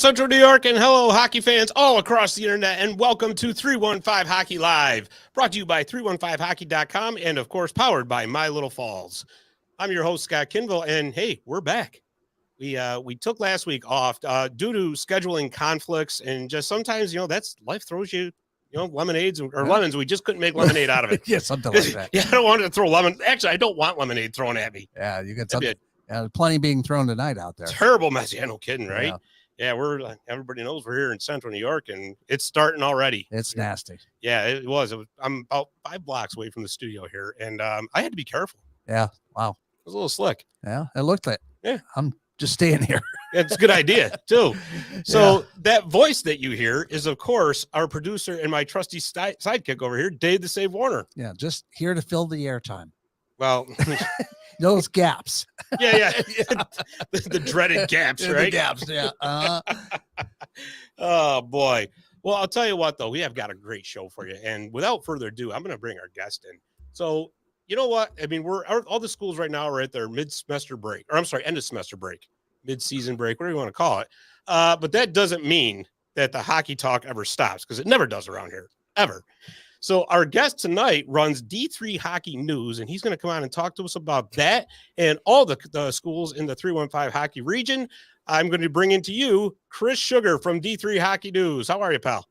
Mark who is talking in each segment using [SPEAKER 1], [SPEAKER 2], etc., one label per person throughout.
[SPEAKER 1] Central New York, and hello, hockey fans all across the internet, and welcome to 315 Hockey Live, brought to you by 315hockey.com, and of course, powered by My Little Falls. I'm your host, Scott Kinville, and hey, we're back. We took last week off due to scheduling conflicts, and just sometimes, that's life throws you, lemonades or lemons. We just couldn't make lemonade out of it.
[SPEAKER 2] Yeah, something like that.
[SPEAKER 1] Yeah, I don't want to throw lemon. Actually, I don't want lemonade thrown at me.
[SPEAKER 2] Yeah, you got something. Plenty being thrown tonight out there.
[SPEAKER 1] Terrible mess. Yeah, no kidding, right? Yeah, we're everybody knows we're here in Central New York, and it's starting already.
[SPEAKER 2] It's nasty.
[SPEAKER 1] Yeah, it was. I'm about 5 blocks away from the studio here, and I had to be careful.
[SPEAKER 2] Yeah, wow.
[SPEAKER 1] It was a little slick.
[SPEAKER 2] Yeah, it looked like.
[SPEAKER 1] Yeah,
[SPEAKER 2] I'm just staying here.
[SPEAKER 1] It's a good idea too. So that voice that you hear is, of course, our producer and my trusty sidekick over here, Dave the Save Warner.
[SPEAKER 2] Yeah, just here to fill the airtime.
[SPEAKER 1] Well,
[SPEAKER 2] those gaps.
[SPEAKER 1] Yeah. the dreaded gaps, right?
[SPEAKER 2] The gaps, yeah.
[SPEAKER 1] Oh, boy. Well, I'll tell you what, though. We have got a great show for you. And without further ado, I'm going to bring our guest in. So, you know what? I mean, all the schools right now are at their mid-semester break. Or, I'm sorry, end of semester break. Mid-season break, whatever you want to call it. But that doesn't mean that the hockey talk ever stops, because it never does around here, ever. So our guest tonight runs D3 Hockey News, and he's going to come on and talk to us about that and all the schools in the 315 hockey region. I'm going to bring into you Chris Sugar from D3 Hockey News. How are you, pal?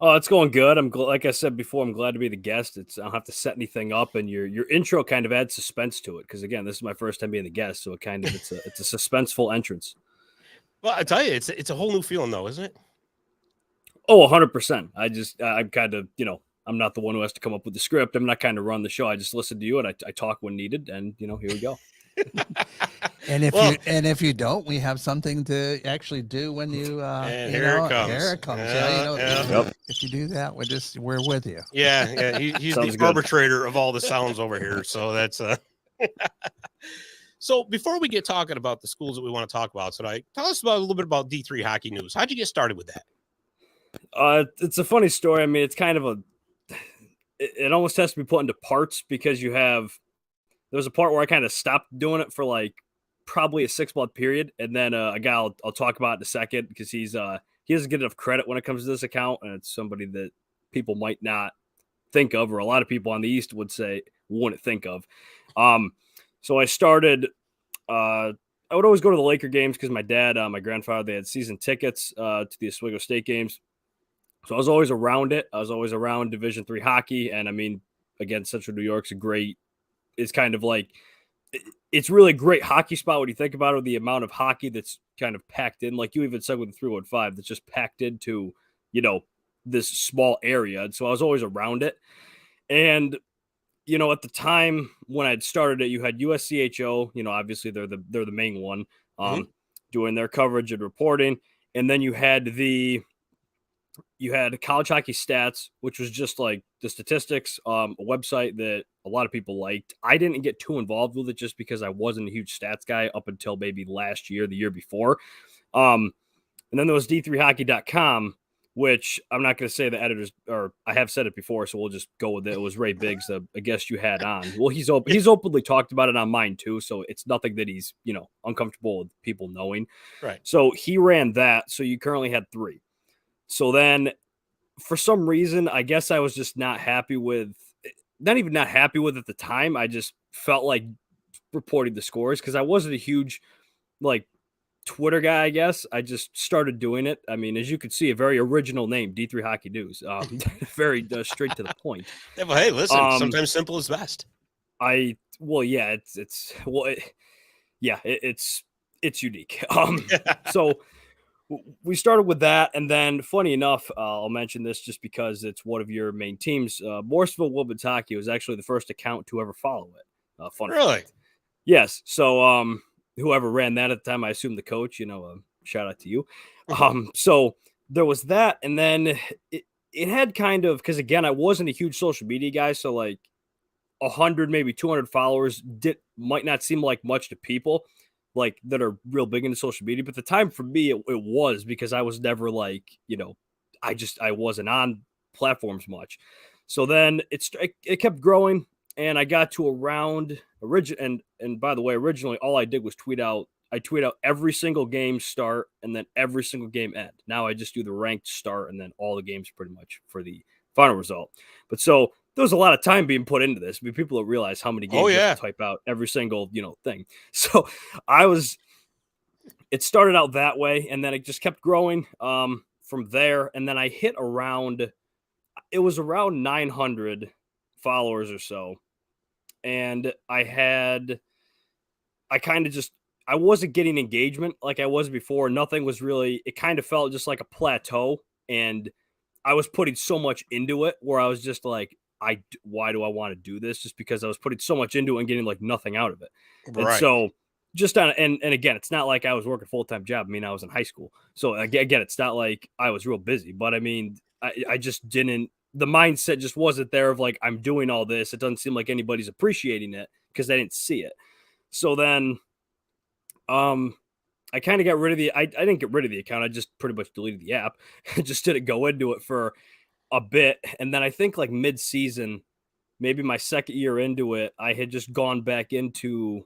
[SPEAKER 3] Oh, it's going good. Like I said before, I'm glad to be the guest. I don't have to set anything up, and your intro kind of adds suspense to it, because again, this is my first time being the guest, so it's a suspenseful entrance.
[SPEAKER 1] Well, I tell you, it's a whole new feeling, though, isn't it?
[SPEAKER 3] Oh, 100%. I'm kind of, I'm not the one who has to come up with the script. I'm not kind of run the show. I just listen to you, and I talk when needed, and here we go.
[SPEAKER 2] And if you don't, we have something to actually do when you
[SPEAKER 1] here
[SPEAKER 2] it comes. If you do that, we're with you.
[SPEAKER 1] Yeah. He's the arbitrator of all the sounds over here. So that's So before we get talking about the schools that we want to talk about tonight, tell us a little bit about D3 Hockey News. How'd you get started with that?
[SPEAKER 3] It's a funny story. I mean, it's kind of it almost has to be put into parts, because there was a part where I kind of stopped doing it for like probably a 6-month period. And then a guy I'll talk about in a second, because he doesn't get enough credit when it comes to this account. And it's somebody that people might not think of, or a lot of people on the East wouldn't think of. So I started, I would always go to the Laker games, because my dad, my grandfather, they had season tickets to the Oswego State games. So I was always around it. I was always around Division III hockey. And I mean, again, Central New York's it's kind of like, it's really a great hockey spot when you think about it, the amount of hockey that's kind of packed in. Like you even said with the 315, that's just packed into, this small area. And so I was always around it. And, at the time when I'd started it, you had USCHO, obviously they're the main one, doing their coverage and reporting. And then you had College Hockey Stats, which was just like the statistics, a website that a lot of people liked. I didn't get too involved with it just because I wasn't a huge stats guy up until maybe last year, the year before. And then there was d3hockey.com, which I'm not going to say the editors, or I have said it before, so we'll just go with it. It was Ray Biggs, a guest you had on. Well, he's openly talked about it on mine too, so it's nothing that he's, uncomfortable with people knowing.
[SPEAKER 1] Right.
[SPEAKER 3] So he ran that, so you currently had 3. So then for some reason, I guess I was just not even not happy with at the time. I just felt like reporting the scores, because I wasn't a huge Twitter guy, I guess. I just started doing it. I mean, as you could see, a very original name, D3 Hockey News. Very straight to the point.
[SPEAKER 1] Yeah, well, hey, listen, sometimes simple is best.
[SPEAKER 3] It's unique. So we started with that, and then funny enough, I'll mention this just because it's one of your main teams. Morrisville Woodman's Hockey was actually the first account to ever follow it.
[SPEAKER 1] Really?
[SPEAKER 3] Fact. Yes. So whoever ran that at the time, I assume the coach, shout out to you. So there was that, and then it had kind of, because again, I wasn't a huge social media guy, so like 100, maybe 200 followers might not seem like much to people like that are real big into social media, but the time for me, it was, because I was never I wasn't on platforms much. So then it kept growing, and I got to around and by the way, originally all I did was tweet out I tweet out every single game start and then every single game end. Now I just do the ranked start and then all the games pretty much for the final result. But so there was a lot of time being put into this. I mean, people don't realize how many games you have to type out every single, thing. So it started out that way, and then it just kept growing from there. And then I hit it was around 900 followers or so. And I wasn't getting engagement like I was before. Nothing was really, it kind of felt just like a plateau. And I was putting so much into it where I was just like, why do I want to do this? Just because I was putting so much into it and getting like nothing out of it. Right. And so just and again, it's not like I was working a full-time job. I mean, I was in high school. So again, it's not like I was real busy, but I mean, I just didn't, the mindset just wasn't there of like, I'm doing all this. It doesn't seem like anybody's appreciating it because I didn't see it. So then, I kind of got rid of I didn't get rid of the account. I just pretty much deleted the app. Just didn't go into it for a bit. And then I think like mid-season, maybe my second year into it, I had just gone back into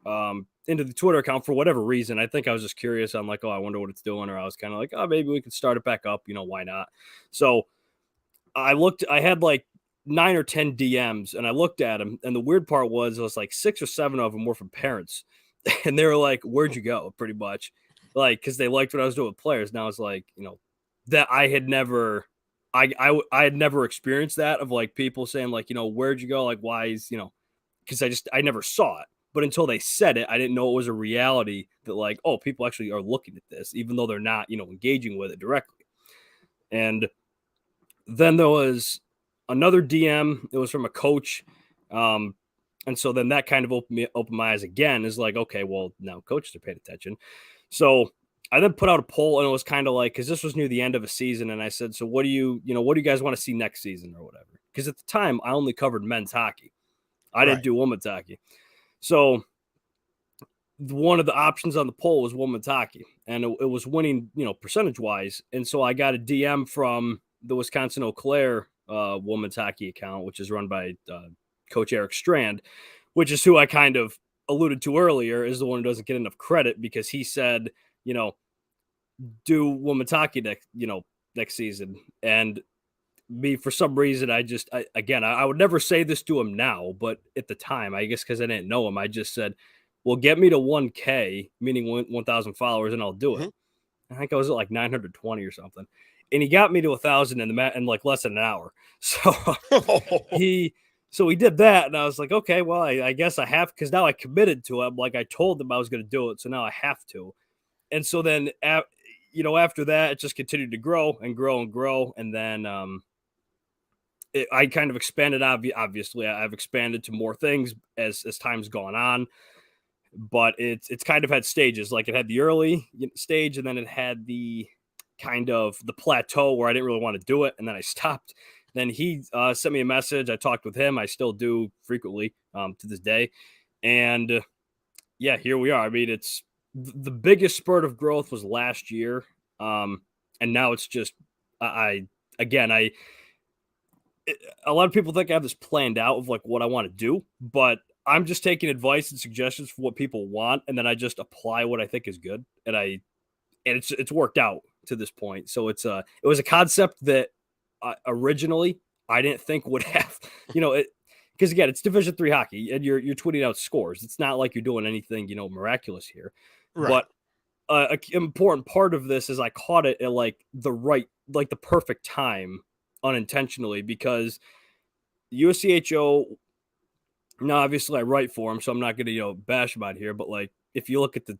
[SPEAKER 3] the Twitter account for whatever reason. I think I was just curious. I'm like, oh, I wonder what it's doing. Or I was kind of like, oh, maybe we could start it back up. Why not? So I had like 9 or 10 DMs and I looked at them. And the weird part was it was like 6 or 7 of them were from parents. And they were like, where'd you go? Pretty much like, cause they liked what I was doing with players. Now it's like, that I had never, I had never experienced that of like people saying like, where'd you go? Like, why is, cause I never saw it, but until they said it, I didn't know it was a reality that like, oh, people actually are looking at this, even though they're not, engaging with it directly. And then there was another DM. It was from a coach. And so then that kind of opened my eyes again, is like, okay, well, now coaches are paying attention. So I then put out a poll, and it was kind of like, because this was near the end of a season, and I said, so what do you guys want to see next season or whatever? Because at the time, I only covered men's hockey. I didn't do women's hockey. So one of the options on the poll was women's hockey, and it was winning, percentage-wise. And so I got a DM from the Wisconsin Eau Claire women's hockey account, which is run by Coach Eric Strand, which is who I kind of alluded to earlier, is the one who doesn't get enough credit, because he said, do women's hockey next season. And me, for some reason, I would never say this to him now, but at the time, I guess because I didn't know him, I just said, well, get me to 1K, meaning 1,000 followers, and I'll do it. Mm-hmm. I think I was at like 920 or something. And he got me to 1,000 in like less than an hour. So he did that, and I was like, okay, well, I guess I have, because now I committed to it. Like I told them I was going to do it, so now I have to. And so then, after that, it just continued to grow and grow and grow. And then I kind of expanded. Obviously, I've expanded to more things as time's gone on. But it's kind of had stages. Like it had the early stage, and then it had the kind of the plateau where I didn't really want to do it, and then I stopped. Then he sent me a message. I talked with him. I still do frequently to this day. And yeah, here we are. I mean, it's the biggest spurt of growth was last year. And now it's just, a lot of people think I have this planned out of like what I want to do, but I'm just taking advice and suggestions for what people want. And then I just apply what I think is good. And it's worked out to this point. So it was a concept that originally I didn't think would have, because again, it's Division III hockey, and you're tweeting out scores. It's not like you're doing anything, miraculous here. Right. But an important part of this is I caught it at like the perfect time unintentionally, because USCHO, now obviously I write for them, so I'm not going to, bash about it here, but like, if you look at the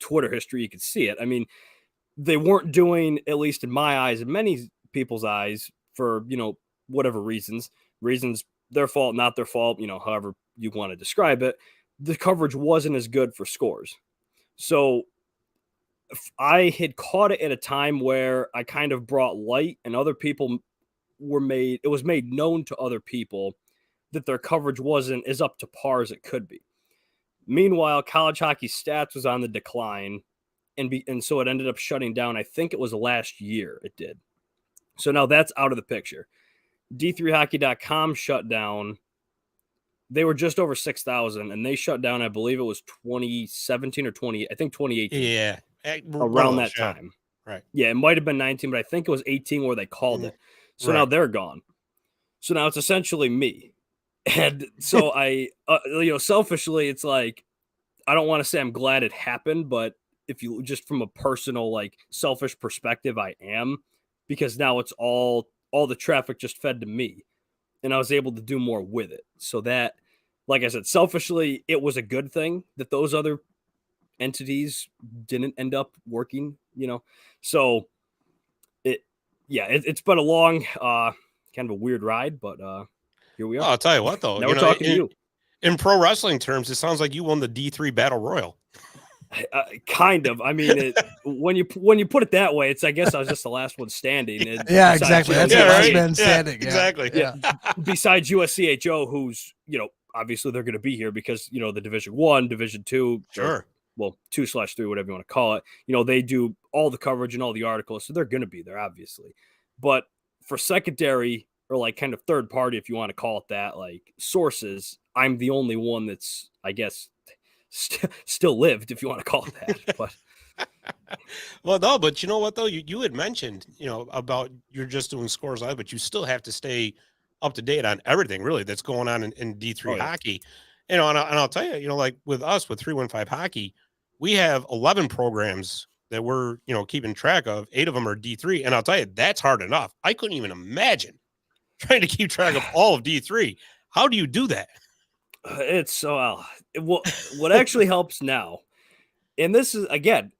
[SPEAKER 3] Twitter history, you can see it. I mean, they weren't doing, at least in my eyes and many people's eyes, for, whatever reasons, their fault, not their fault, however you want to describe it, the coverage wasn't as good for scores. So I had caught it at a time where I kind of brought light, and other people it was made known to other people that their coverage wasn't as up to par as it could be. Meanwhile, college hockey stats was on the decline, and so it ended up shutting down. I think it was last year it did. So now that's out of the picture. D3hockey.com shut down. they were just over 6,000, and they shut down. I believe it was 2017 or 2018.
[SPEAKER 1] Yeah,
[SPEAKER 3] around that time.
[SPEAKER 1] Right.
[SPEAKER 3] Yeah, it might have been 19, but I think it was 18 where they called it. So now they're gone. So now it's essentially me. And so I, selfishly, it's like, I don't want to say I'm glad it happened, but if you just from a personal, like selfish perspective, I am, because now it's all the traffic just fed to me and I was able to do more with it. So that, like I said, selfishly, it was a good thing that those other entities didn't end up working, so it's been a long kind of a weird ride, but here we are.
[SPEAKER 1] I'll tell you what, though,
[SPEAKER 3] now we're talking to you.
[SPEAKER 1] In pro wrestling terms, it sounds like you won the D3 Battle Royal.
[SPEAKER 3] Kind of. I mean, when you put it that way, it's, I guess I was just the last one standing.
[SPEAKER 2] Yeah, exactly. That's the last man standing.
[SPEAKER 1] Yeah, exactly.
[SPEAKER 3] Yeah. Besides USCHO, who's, obviously they're going to be here because, the Division 1, Division 2,
[SPEAKER 1] sure.
[SPEAKER 3] Well, 2/3, whatever you want to call it. They do all the coverage and all the articles, so they're going to be there, obviously. But for secondary or like kind of third party, if you want to call it that, like sources, I'm the only one that's, I guess, still lived, if you want to call it that. But
[SPEAKER 1] well, no, but you know what though, you had mentioned, about you're just doing scores live, but you still have to stay up to date on everything really that's going on in D3 hockey. And I'll tell you, like with us with 315 hockey, we have 11 programs that we're, keeping track of. 8 of them are D3. And I'll tell you, that's hard enough. I couldn't even imagine trying to keep track of all of D3. How do you do that?
[SPEAKER 3] It's so, what actually helps now, and this is, again,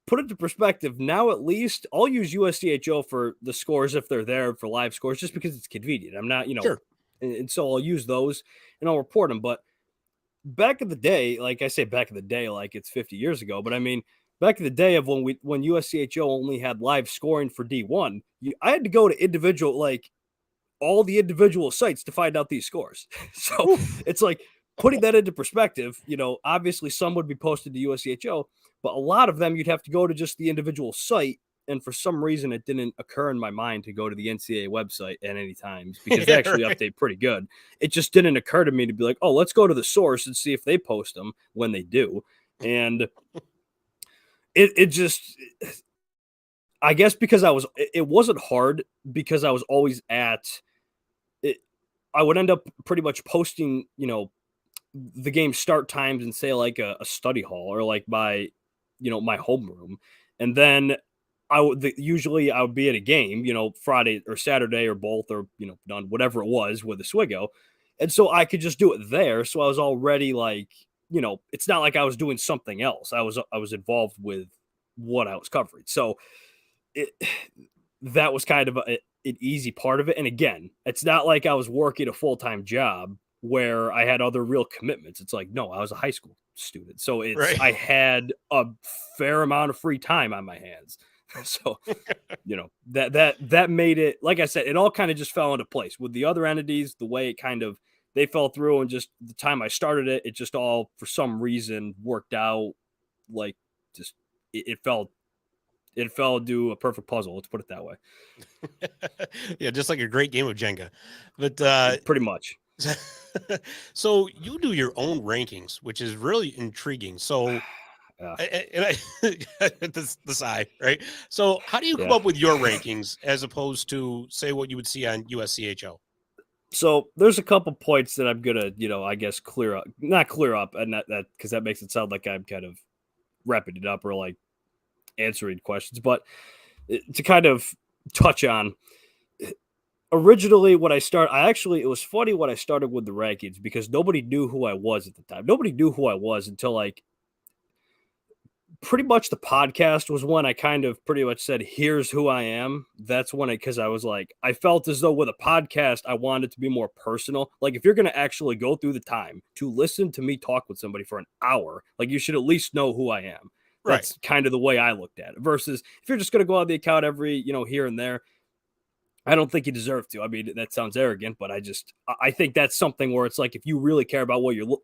[SPEAKER 3] put it to perspective. Now, at least I'll use USCHO for the scores if they're there for live scores, just because it's convenient. I'm not,
[SPEAKER 1] Sure.
[SPEAKER 3] And so I'll use those and I'll report them. But back in the day, like I say, back in the day, like it's 50 years ago, but I mean, back in the day of when USCHO only had live scoring for D1, I had to go to individual, like all the individual sites to find out these scores. So it's like putting that into perspective, obviously some would be posted to USCHO, but a lot of them you'd have to go to just the individual site. And for some reason, it didn't occur in my mind to go to the NCAA website at any times because they actually update pretty good. It just didn't occur to me to be like, oh, let's go to the source and see if they post them when they do. And it just, I guess because it wasn't hard because I was always at it. I would end up pretty much posting, the game start times and say like a study hall or like my homeroom. And then usually I would be at a game, Friday or Saturday or both, or, done whatever it was with Oswego. And so I could just do it there. So I was already like, it's not like I was doing something else. I was involved with what I was covering. So that was kind of an easy part of it. And again, it's not like I was working a full-time job where I had other real commitments. It's like, no, I was a high school student. So I had a fair amount of free time on my hands. So, that made it, like I said, it all kind of just fell into place with the other entities, the way it kind of, they fell through, and just the time I started it, it just all, for some reason, worked out. Like just, it fell into a perfect puzzle. Let's put it that way.
[SPEAKER 1] Yeah. Just like a great game of Jenga, but,
[SPEAKER 3] pretty much.
[SPEAKER 1] So you do your own rankings, which is really intriguing. So, the side, right? So how do you come up with your rankings as opposed to say what you would see on USCHO?
[SPEAKER 3] So there's a couple points that I'm gonna, I guess not clear up, and that because that makes it sound like I'm kind of wrapping it up or like answering questions, but to kind of touch on. Originally, it was funny when I started with the rankings because nobody knew who I was at the time. Nobody knew who I was until like pretty much the podcast was when I kind of pretty much said, here's who I am. That's when because I was like, I felt as though with a podcast, I wanted to be more personal. Like if you're going to actually go through the time to listen to me talk with somebody for an hour, like you should at least know who I am. That's kind of the way I looked at it versus if you're just going to go on the account every, here and there. I don't think you deserve to. I mean, that sounds arrogant, but I think that's something where it's like, if you really care about what you're,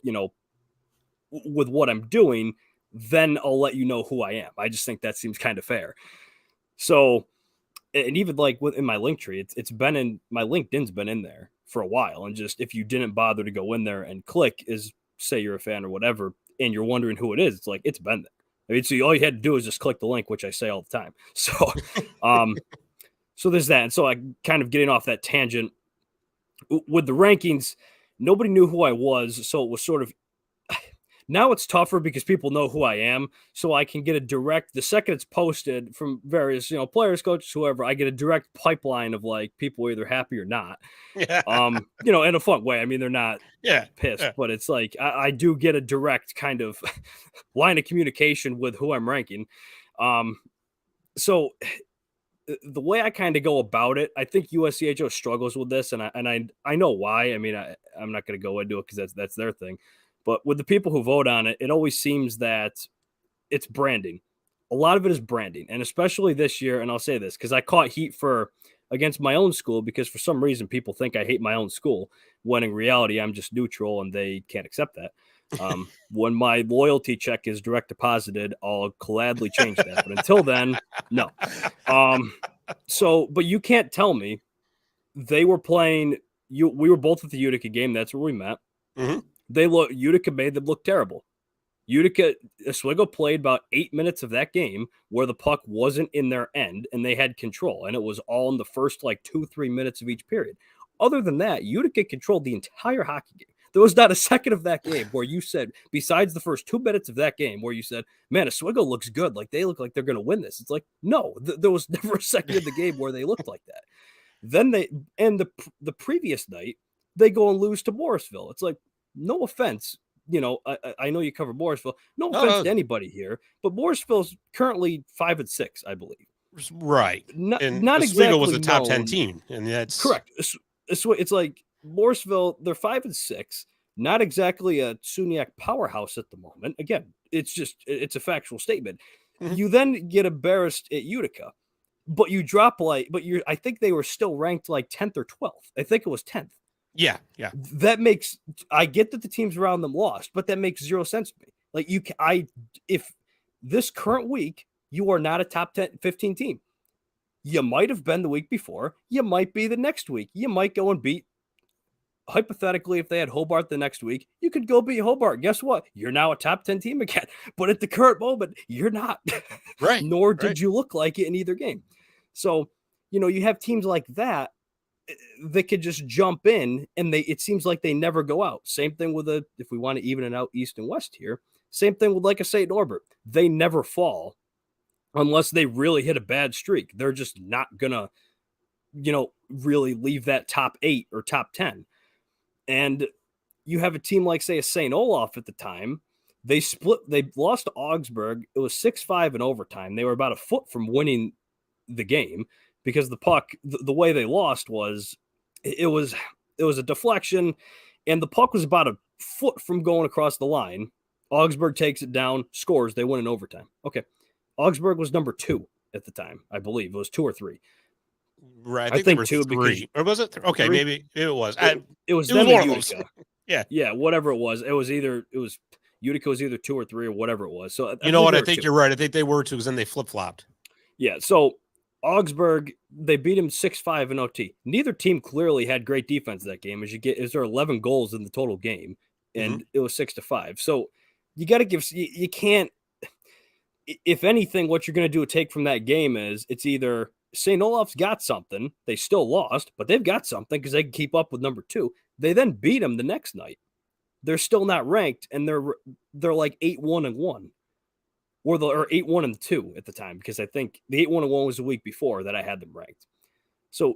[SPEAKER 3] with what I'm doing, then I'll let you know who I am. I just think that seems kind of fair. So and even like in my LinkTree, it's been in my LinkedIn's been in there for a while. And just if you didn't bother to go in there and click, is say you're a fan or whatever, and you're wondering who it is, it's like it's been there. I mean, so all you had to do is just click the link, which I say all the time. So, so there's that. And so I kind of getting off that tangent with the rankings, nobody knew who I was. So it was sort of, now it's tougher because people know who I am. So I can get a direct, the second it's posted from various, players, coaches, whoever, I get a direct pipeline of like people either happy or not.
[SPEAKER 1] Yeah.
[SPEAKER 3] In a fun way. I mean, they're not pissed,
[SPEAKER 1] yeah.
[SPEAKER 3] but it's like, I do get a direct kind of line of communication with who I'm ranking. So the way I kind of go about it, I think USCHO struggles with this, and I know why. I mean, I'm not going to go into it because that's their thing. But with the people who vote on it, it always seems that it's branding. A lot of it is branding, and especially this year. And I'll say this because I caught heat against my own school because for some reason people think I hate my own school when in reality I'm just neutral and they can't accept that. When my loyalty check is direct deposited, I'll gladly change that. But until then, no. But you can't tell me they were playing. We were both at the Utica game. That's where we met.
[SPEAKER 1] Mm-hmm.
[SPEAKER 3] Utica made them look terrible. Oswego played about 8 minutes of that game where the puck wasn't in their end and they had control, and it was all in the first like 2-3 minutes of each period. Other than that, Utica controlled the entire hockey game. There was not a second of that game where you said, besides the first 2 minutes of that game, where you said, man, Oswego looks good. Like they look like they're going to win this. It's like, no, there was never a second of the game where they looked like that. Then the previous night, they go and lose to Morrisville. It's like, no offense. I know you cover Morrisville. No offense to anybody here, but Morrisville's currently 5-6, I believe.
[SPEAKER 1] Right.
[SPEAKER 3] Not
[SPEAKER 1] Oswego
[SPEAKER 3] exactly
[SPEAKER 1] was a top
[SPEAKER 3] known.
[SPEAKER 1] 10 team, and that's
[SPEAKER 3] correct. It's like Morrisville, they're 5-6, not exactly a SUNYAC powerhouse at the moment. Again, it's a factual statement.
[SPEAKER 1] Mm-hmm.
[SPEAKER 3] You then get embarrassed at Utica, but you drop I think they were still ranked like 10th or 12th. I think it was 10th.
[SPEAKER 1] Yeah.
[SPEAKER 3] I get that the teams around them lost, but that makes zero sense to me. Like if this current week, you are not a top 10, 15 team. You might have been the week before. You might be the next week. You might go and beat, hypothetically, if they had Hobart the next week, you could go beat Hobart. Guess what? You're now a top 10 team again. But at the current moment, you're not.
[SPEAKER 1] Right.
[SPEAKER 3] Nor did you look like it in either game. So, you have teams like that could just jump in, and it seems like they never go out. Same thing with if we want to even it out east and west here, same thing with like a St. Norbert. They never fall unless they really hit a bad streak. They're just not gonna, really leave that top 8 or top 10. And you have a team like, say, a St. Olaf at the time. They lost to Augsburg. It was 6-5 in overtime. They were about a foot from winning the game, because the puck, the way they lost was it was a deflection, and the puck was about a foot from going across the line. Augsburg takes it down, scores, they win in overtime. Okay. Augsburg was number 2 at the time, I believe. It was 2 or 3.
[SPEAKER 1] Right. I think 2 3. Or was it? Okay,
[SPEAKER 3] 3?
[SPEAKER 1] maybe it was.
[SPEAKER 3] It was
[SPEAKER 1] one of
[SPEAKER 3] those. Yeah, whatever it was. It was Utica was either 2 or 3 or whatever it was. So
[SPEAKER 1] you know what? I think you're right. I think they were 2 because then they flip-flopped.
[SPEAKER 3] Yeah, so Augsburg, they beat him 6-5 in OT. Neither team clearly had great defense that game. Is there 11 goals in the total game, and it was 6-5. So you got to you can't. If anything, what you're going to do take from that game is it's either St. Olaf's got something, they still lost, but they've got something because they can keep up with number 2. They then beat them the next night. They're still not ranked, and they're like 8-1-1. Or 8-1-2 at the time, because I think the 8-1-1 was the week before that I had them ranked. So,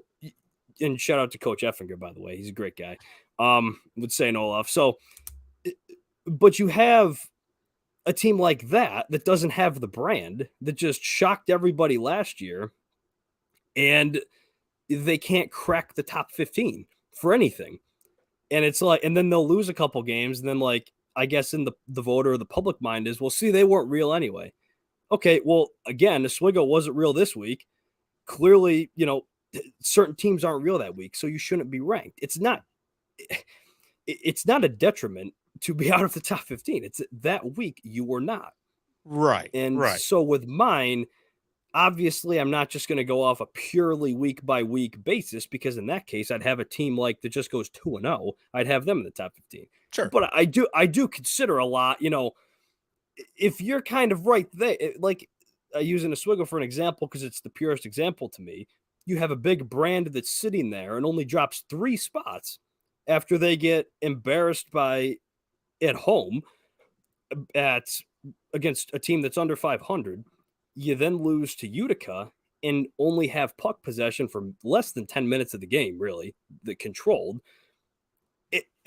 [SPEAKER 3] and shout out to Coach Effinger, by the way, he's a great guy. With St. Olaf. So, but you have a team like that doesn't have the brand, that just shocked everybody last year, and they can't crack the top 15 for anything. And it's like, and then they'll lose a couple games, and then like, I guess in the voter or the public mind is, well, see, they weren't real anyway. Okay, well, again, Oswego wasn't real this week. Clearly, certain teams aren't real that week, so you shouldn't be ranked. It's not a detriment to be out of the top 15. It's that week you were not.
[SPEAKER 1] Right.
[SPEAKER 3] And so with mine, obviously I'm not just going to go off a purely week by week basis, because in that case I'd have a team like that just goes 2-0. I'd have them in the top 15.
[SPEAKER 1] Sure.
[SPEAKER 3] But I do consider a lot, if you're kind of right there, like using Oswego for an example, because it's the purest example to me, you have a big brand that's sitting there and only drops 3 spots after they get embarrassed at home against a team that's under 500. You then lose to Utica and only have puck possession for less than 10 minutes of the game, really, controlled.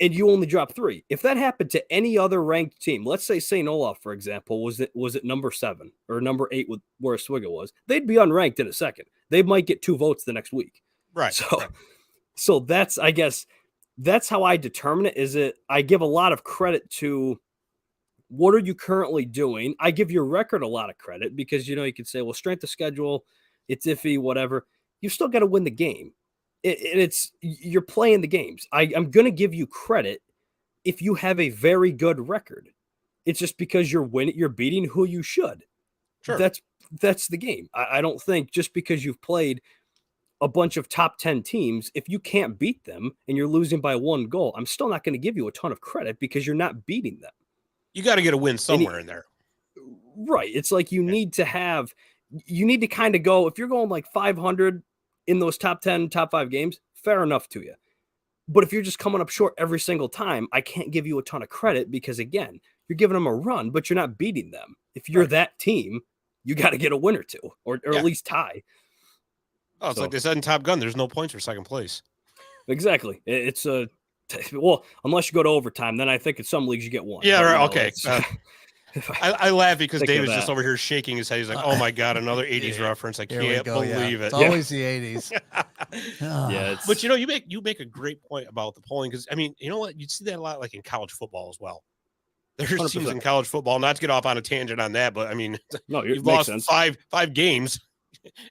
[SPEAKER 3] And you only drop 3. If that happened to any other ranked team, let's say St. Olaf, for example, was it number 7 or number 8 with where Oswego was, they'd be unranked in a second. They might get 2 votes the next week.
[SPEAKER 1] Right.
[SPEAKER 3] So that's, I guess, that's how I determine it. I give a lot of credit to what are you currently doing. I give your record a lot of credit because, you could say, well, strength of schedule, it's iffy, whatever. You still got to win the game. You're playing the games. I'm going to give you credit if you have a very good record. It's just because you're winning, you're beating who you should.
[SPEAKER 1] Sure.
[SPEAKER 3] That's the game. I don't think just because you've played a bunch of top 10 teams, if you can't beat them and you're losing by 1 goal, I'm still not going to give you a ton of credit because you're not beating them.
[SPEAKER 1] You got to get a win somewhere in there.
[SPEAKER 3] Right. It's like you need to kind of go, if you're going like 500 in those top 10, top 5 games, fair enough to you. But if you're just coming up short every single time, I can't give you a ton of credit because, again, you're giving them a run, but you're not beating them. If you're that team, you got to get a win or 2 or at least tie.
[SPEAKER 1] Oh, it's like they said in Top Gun, there's no points for second place.
[SPEAKER 3] Exactly. It's well, unless you go to overtime, then I think in some leagues you get 1.
[SPEAKER 1] Yeah, right. Okay. I laugh because
[SPEAKER 3] Think
[SPEAKER 1] David's
[SPEAKER 3] of
[SPEAKER 1] just
[SPEAKER 3] that.
[SPEAKER 1] over here shaking his head. He's like, "Oh my god, another '80s reference! I can't believe it."
[SPEAKER 2] It's always the 80s.
[SPEAKER 3] Yeah,
[SPEAKER 1] But you make a great point about the polling because I mean, you know what? You'd see that a lot like in college football as well. There's
[SPEAKER 3] 100%.
[SPEAKER 1] teams in college football. Not to get off on a tangent on that, but I mean,
[SPEAKER 3] no,
[SPEAKER 1] you've lost five games,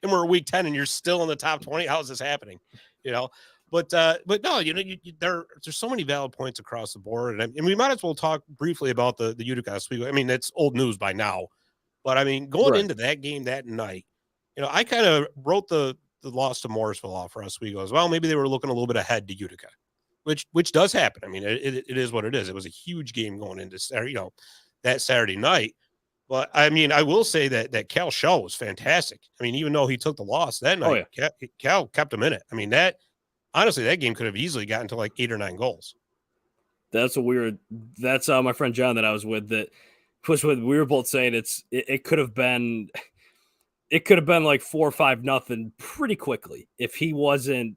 [SPEAKER 1] and we're week 10, and you're still in the top 20. How is this happening? But no, there's so many valid points across the board, and we might as well talk briefly about the Utica Oswego. I mean, it's old news by now, but I mean, going into that game that night, I kind of wrote the loss to Morrisville off for Oswego as well. Maybe they were looking a little bit ahead to Utica, which does happen. I mean, it is what it is. It was a huge game going into that Saturday night. But I mean, I will say that Cal Shell was fantastic. I mean, even though he took the loss that night, Cal kept him in it. I mean, honestly, that game could have easily gotten to like 8 or 9 goals.
[SPEAKER 3] That's my friend John that I was with we were both saying it could have been like 4 or 5-0 pretty quickly if he wasn't,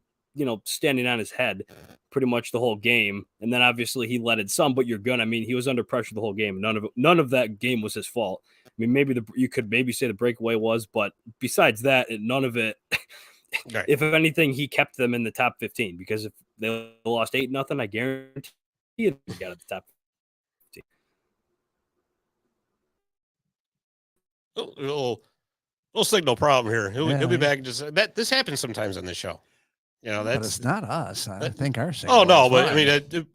[SPEAKER 3] standing on his head pretty much the whole game. And then obviously he let it some, but he was under pressure the whole game. None of that game was his fault. I mean, maybe you could say the breakaway was, but besides that, none of it.
[SPEAKER 1] Right.
[SPEAKER 3] If anything, he kept them in the top 15 because if they lost 8-0, I guarantee they got at the top 15.
[SPEAKER 1] Little signal problem here. He'll be back. This happens sometimes on this show.
[SPEAKER 2] But it's not us. I think our signal.
[SPEAKER 1] Oh no, but
[SPEAKER 2] fine.
[SPEAKER 1] I mean,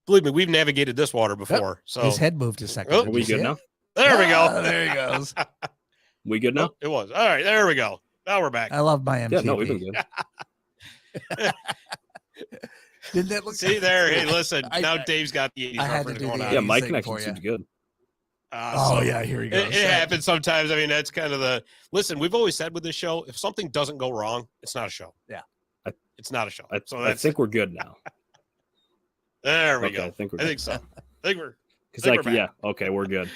[SPEAKER 1] believe me, we've navigated this water before. So
[SPEAKER 2] his head moved a second.
[SPEAKER 3] Are we good now?
[SPEAKER 1] There we go.
[SPEAKER 2] There he goes.
[SPEAKER 3] We good now?
[SPEAKER 1] It was all right. There we go. Now we're back.
[SPEAKER 2] I love my MTV.
[SPEAKER 3] Yeah, no, we've been good.
[SPEAKER 2] Didn't that look?
[SPEAKER 1] See there? Hey, listen. Now Dave's got the 80s
[SPEAKER 2] I had to
[SPEAKER 1] reference
[SPEAKER 2] do
[SPEAKER 1] going
[SPEAKER 2] the
[SPEAKER 1] on.
[SPEAKER 3] Yeah, my
[SPEAKER 2] Thing
[SPEAKER 3] connection
[SPEAKER 2] for you.
[SPEAKER 3] seems good.
[SPEAKER 2] Here he goes.
[SPEAKER 1] It happens sometimes. I mean, that's kind of listen, we've always said with this show, if something doesn't go wrong, it's not a show.
[SPEAKER 2] Yeah.
[SPEAKER 1] It's not a show.
[SPEAKER 3] I think we're good now.
[SPEAKER 1] There we go.
[SPEAKER 3] I think
[SPEAKER 1] so. I think we're
[SPEAKER 3] okay, we're good.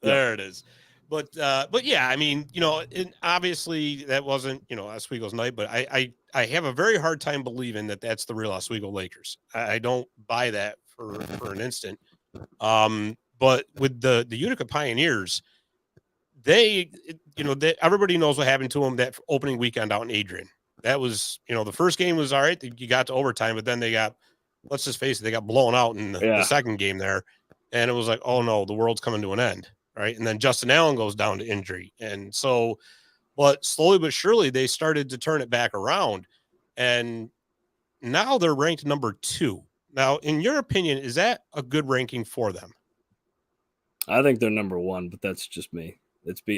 [SPEAKER 1] There it is. But yeah, I mean, obviously that wasn't, Oswego's night, but I have a very hard time believing that that's the real Oswego Lakers. I don't buy that for an instant. But with the Utica Pioneers, everybody knows what happened to them that opening weekend out in Adrian. That was, the first game was all right. You got to overtime, but then let's just face it, they got blown out in the second game there. And it was like, oh no, the world's coming to an end. Right. And then Justin Allen goes down to injury. And so, but slowly but surely they started to turn it back around. And now they're ranked number 2. Now, in your opinion, is that a good ranking for them?
[SPEAKER 3] I think they're number 1, but that's just me.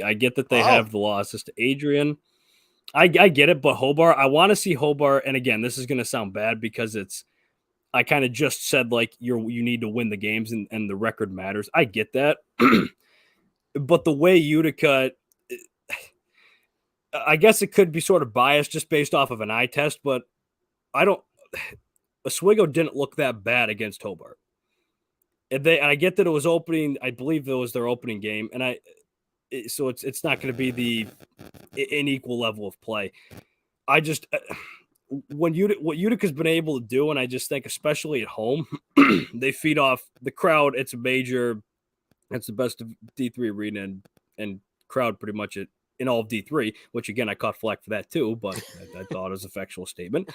[SPEAKER 3] I get that they
[SPEAKER 1] Wow.
[SPEAKER 3] have the losses to Adrian. I get it, but Hobart, I want to see Hobart. And again, this is going to sound bad because I kind of just said like you need to win the games and the record matters. I get that. But the way Utica, I guess it could be sort of biased just based off of an eye test, but Oswego didn't look that bad against Hobart. And I get that it was opening, I believe it was their opening game. So it's not going to be an equal level of play. I just what Utica's been able to do, and I just think especially at home, they feed off the crowd. It's the best of D3 arena and crowd pretty much in all of D3. Which again I caught flack for that too, but I thought it was a factual statement.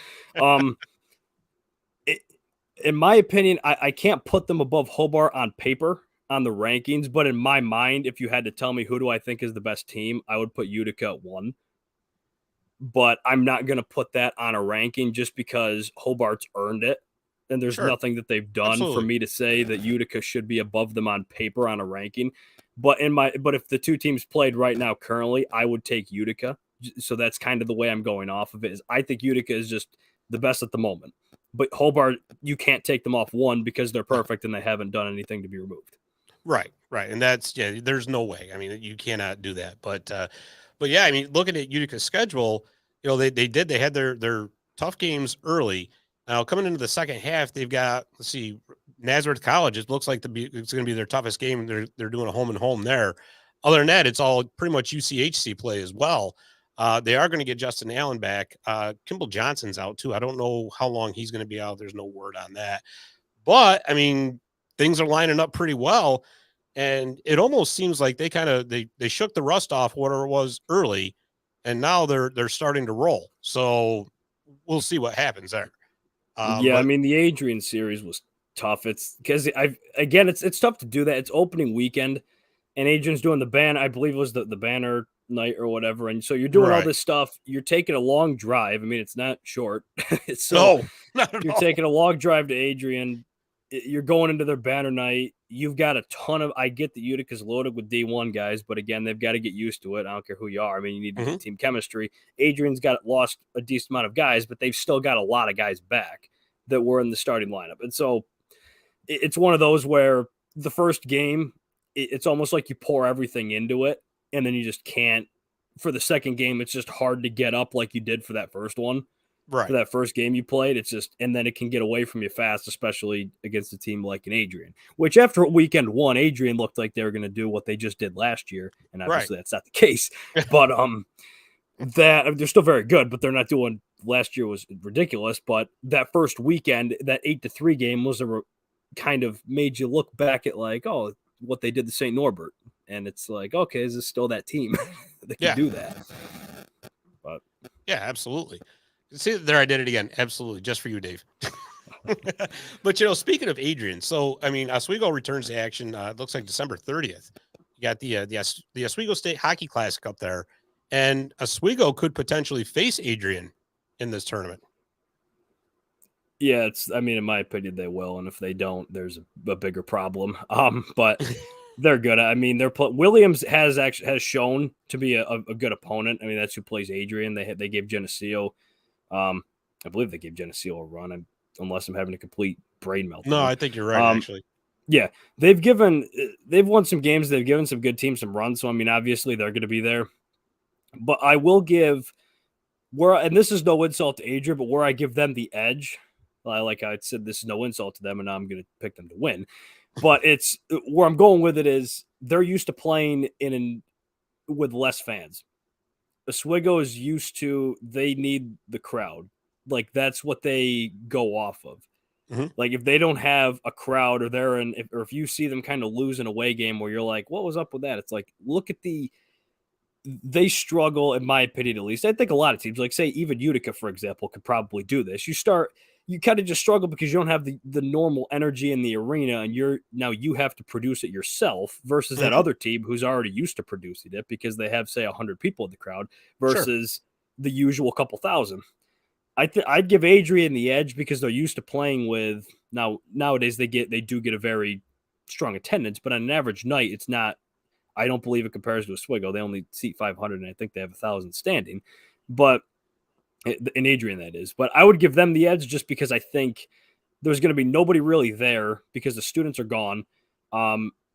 [SPEAKER 3] In my opinion, I can't put them above Hobart on paper on the rankings, but in my mind, if you had to tell me who do I think is the best team, I would put Utica at 1. But I'm not going to put that on a ranking just because Hobart's earned it. And there's nothing that they've done for me to say that Utica should be above them on paper on a ranking. But if the two teams played right now currently, I would take Utica. So that's kind of the way I'm going off of it. Is I think Utica is just the best at the moment. But Hobart, you can't take them off 1 because they're perfect and they haven't done anything to be removed.
[SPEAKER 1] Right. And there's no way. I mean, you cannot do that. But yeah, I mean, looking at Utica's schedule, they had their tough games early. Now coming into the second half, they've got, let's see, Nazareth College. It looks like it's going to be their toughest game. They're doing a home and home there. Other than that, it's all pretty much UCHC play as well. They are going to get Justin Allen back. Kimball Johnson's out too. I don't know how long he's going to be out. There's no word on that. But I mean, things are lining up pretty well. And it almost seems like they shook the rust off whatever it was early, and now they're starting to roll. So we'll see what happens there.
[SPEAKER 3] I mean, the Adrian series was tough. It's because it's tough to do that. It's opening weekend, and Adrian's doing the ban. I believe it was the banner night or whatever. And so you're doing all this stuff. You're taking a long drive. I mean, it's not short.
[SPEAKER 1] No, not at
[SPEAKER 3] you're
[SPEAKER 1] all.
[SPEAKER 3] taking a long drive to Adrian. You're going into their banner night. You've got a ton of. I get that Utica's loaded with D1 guys, but again, they've got to get used to it. I don't care who you are. I mean, you need to get team chemistry. Adrian's lost a decent amount of guys, but they've still got a lot of guys back that were in the starting lineup. And so it's one of those where the first game, it's almost like you pour everything into it, and then you just can't. For the second game, it's just hard to get up like you did for that first one.
[SPEAKER 1] Right.
[SPEAKER 3] For that first game you played, it's just, and then it can get away from you fast, especially against a team like an Adrian, which after weekend 1, Adrian looked like they were going to do what they just did last year. And obviously that's not the case, but, that they're still very good, but they're not doing. Last year was ridiculous, but that first weekend, that 8-3 game was kind of made you look back at like, oh, what they did to St. Norbert. And it's like, okay, is this still that team that can do that? But
[SPEAKER 1] yeah, absolutely. See their identity again. Absolutely. Just for you, Dave. But, speaking of Adrian, so, I mean, Oswego returns to action. It looks like December 30th. You got the Oswego State Hockey Classic up there, and Oswego could potentially face Adrian in this tournament.
[SPEAKER 3] Yeah, in my opinion, they will. And if they don't, there's a bigger problem. But they're good. I mean, Williams has shown to be a good opponent. I mean, that's who plays Adrian. They gave Geneseo, I believe they gave Geneseo a run, unless I'm having a complete brain meltdown.
[SPEAKER 1] No, I think you're right, actually.
[SPEAKER 3] Yeah, they've won some games. They've given some good teams some runs. So, I mean, obviously they're going to be there. But I will give and this is no insult to Adrian, but where I give them the edge, like I said, this is no insult to them, and now I'm going to pick them to win. But it's where I'm going with it is they're used to playing with less fans. Oswego is used to, they need the crowd. Like that's what they go off of. Like if they don't have a crowd, or if you see them kind of lose an away game where you're like, what was up with that? It's like, look at they struggle, in my opinion, at least. I think a lot of teams, like say even Utica, for example, could probably do this. You kind of just struggle because you don't have the normal energy in the arena, and you have to produce it yourself versus that other team who's already used to producing it because they have, say, 100 people in the crowd versus the usual couple thousand. I'd give Adrian the edge because they're used to playing with, nowadays they do get a very strong attendance, but on an average night, it's not, I don't believe it compares to Oswego. They only seat 500, and I think they have 1,000 standing. But in Adrian, that is. But I would give them the edge just because I think there's going to be nobody really there because the students are gone.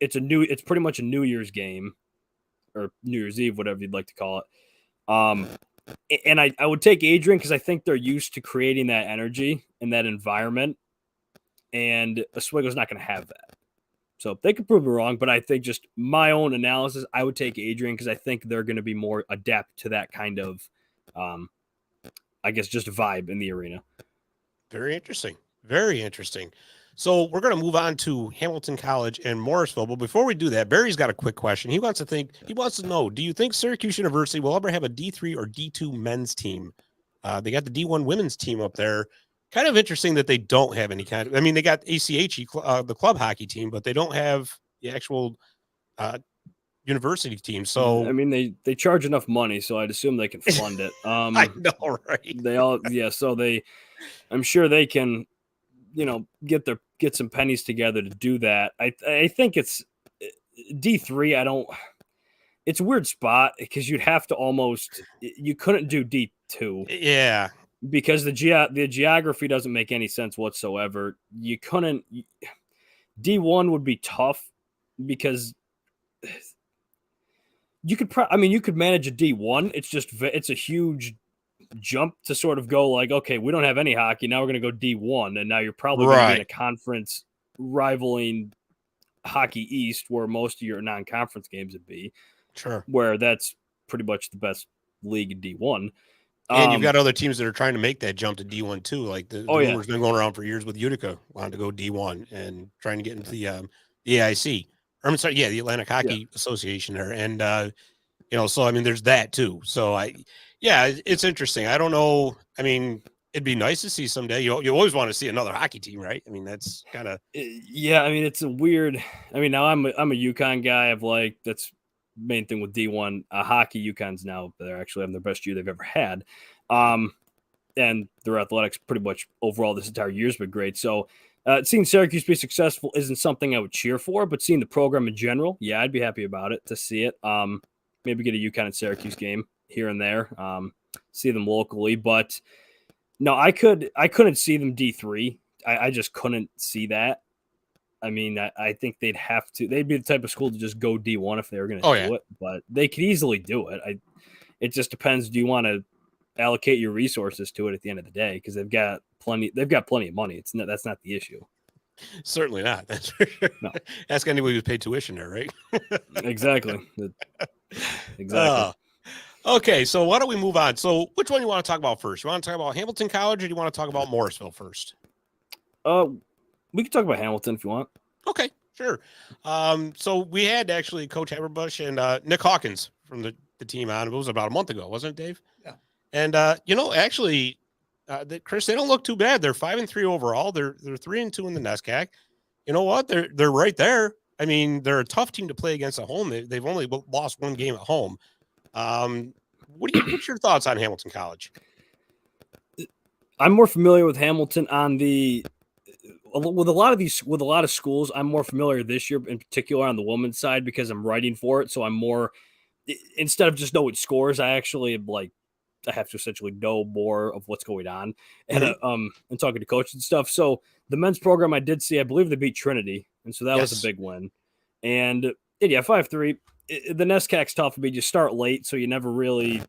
[SPEAKER 3] It's pretty much a New Year's game or New Year's Eve, whatever you'd like to call it. And I would take Adrian because I think they're used to creating that energy and that environment, and Oswego's not going to have that. So they could prove me wrong, but I think just my own analysis, I would take Adrian because I think they're going to be more adept to that kind of, I guess, just vibe in the arena.
[SPEAKER 1] Very interesting. Very interesting. So we're going to move on to Hamilton College and Morrisville. But before we do that, Barry's got a quick question. He wants to know, do you think Syracuse University will ever have a D3 or D2 men's team? They got the D1 women's team up there. Kind of interesting that they don't have any kind of, I mean, they got ACHE, the club hockey team, but they don't have the actual university team. So,
[SPEAKER 3] I mean, they charge enough money, so I'd assume they can fund it.
[SPEAKER 1] I know, right?
[SPEAKER 3] So I'm sure they can, get some pennies together to do that. I think it's D3. It's a weird spot because you'd have to you couldn't do D2.
[SPEAKER 1] Yeah.
[SPEAKER 3] Because the geography doesn't make any sense whatsoever. You couldn't. D1 would be tough because you could manage a D1. It's a huge jump to sort of go like, okay, we don't have any hockey. Now we're going to go D1. And now you're probably going to be in a conference rivaling Hockey East where most of your non-conference games would be.
[SPEAKER 1] Sure.
[SPEAKER 3] Where that's pretty much the best league in D1.
[SPEAKER 1] And you've got other teams that are trying to make that jump to D1 too. Like the rumor's been going around for years with Utica wanting to go D1 and trying to get into the AIC. The Atlantic Hockey Association there. And so I mean, there's that too. So it's interesting. I don't know. I mean, it'd be nice to see someday. You always want to see another hockey team, right? I mean, that's kind of.
[SPEAKER 3] Yeah, I mean, it's a weird. I mean, now I'm a UConn guy. That's main thing with D1 hockey. UConn's now they're actually having their best year they've ever had, and their athletics pretty much overall this entire year's been great. So seeing Syracuse be successful isn't something I would cheer for, but seeing the program in general, yeah, I'd be happy about it to see it. Maybe get a UConn and Syracuse game here and there, see them locally, but no, I couldn't see them D3. I just couldn't see that. I mean, I think they'd be the type of school to just go D1 if they were going to do it, but they could easily do it. It just depends. Do you want to allocate your resources to it at the end of the day? Because they've got plenty of money. That's not the issue.
[SPEAKER 1] Certainly not. That's for sure. No. Ask anybody who's paid tuition there, right?
[SPEAKER 3] Exactly. Exactly.
[SPEAKER 1] Okay, so why don't we move on? So which one you want to talk about first? You want to talk about Hamilton College or do you want to talk about Morrisville first?
[SPEAKER 3] We can talk about Hamilton if you want.
[SPEAKER 1] Okay, sure. So we had actually Coach Haberbush and Nick Hawkins from the team on. It was about a month ago, wasn't it, Dave?
[SPEAKER 2] Yeah.
[SPEAKER 1] And actually, Chris, they don't look too bad. They're 5-3 overall. They're 3-2 in the NESCAC. You know what? They're right there. I mean, they're a tough team to play against at home. They've only lost one game at home. What's your thoughts on Hamilton College?
[SPEAKER 3] I'm more familiar with Hamilton with a lot of schools. I'm more familiar this year in particular on the women's side because I'm writing for it. So I'm more, instead of just knowing scores, I actually I have to essentially know more of what's going on and talking to coaches and stuff. So the men's program I did see, I believe they beat Trinity. And so that was a big win. And 5-3, the NESCAC's tough. I mean, you start late, so you never really,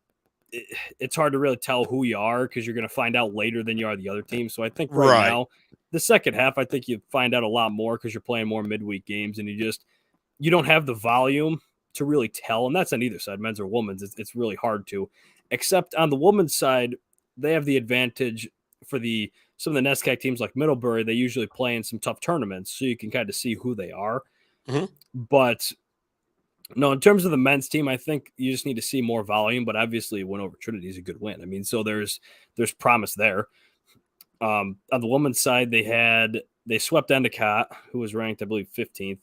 [SPEAKER 3] it's hard to really tell who you are because you're going to find out later than you are the other team. So I think right now, the second half, I think you find out a lot more because you're playing more midweek games and you don't have the volume to really tell. And that's on either side, men's or women's. It's really hard to, except on the women's side, they have the advantage for some of the NESCAC teams like Middlebury. They usually play in some tough tournaments, so you can kind of see who they are. Mm-hmm. But no, in terms of the men's team, I think you just need to see more volume, but obviously win over Trinity is a good win. I mean, so there's promise there. On the women's side, they swept Endicott, who was ranked, I believe, 15th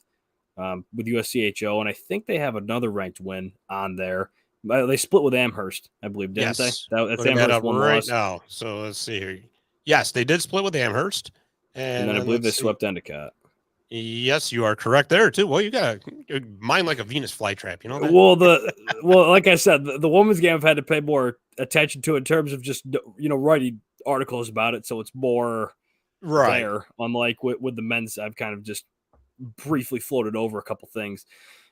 [SPEAKER 3] with USCHO, and I think they have another ranked win on there. They split with Amherst, I believe, didn't they? That's Amherst one loss.
[SPEAKER 1] Now, so let's see here. Yes, they did split with Amherst,
[SPEAKER 3] and then I believe they swept Endicott.
[SPEAKER 1] Yes, you are correct there too. Well, you got a mind like a Venus flytrap. You know that?
[SPEAKER 3] Well, like I said, the women's game I've had to pay more attention to in terms of just writing articles about it, so it's more
[SPEAKER 1] Right.
[SPEAKER 3] there. Unlike with the men's, I've kind of just briefly floated over a couple things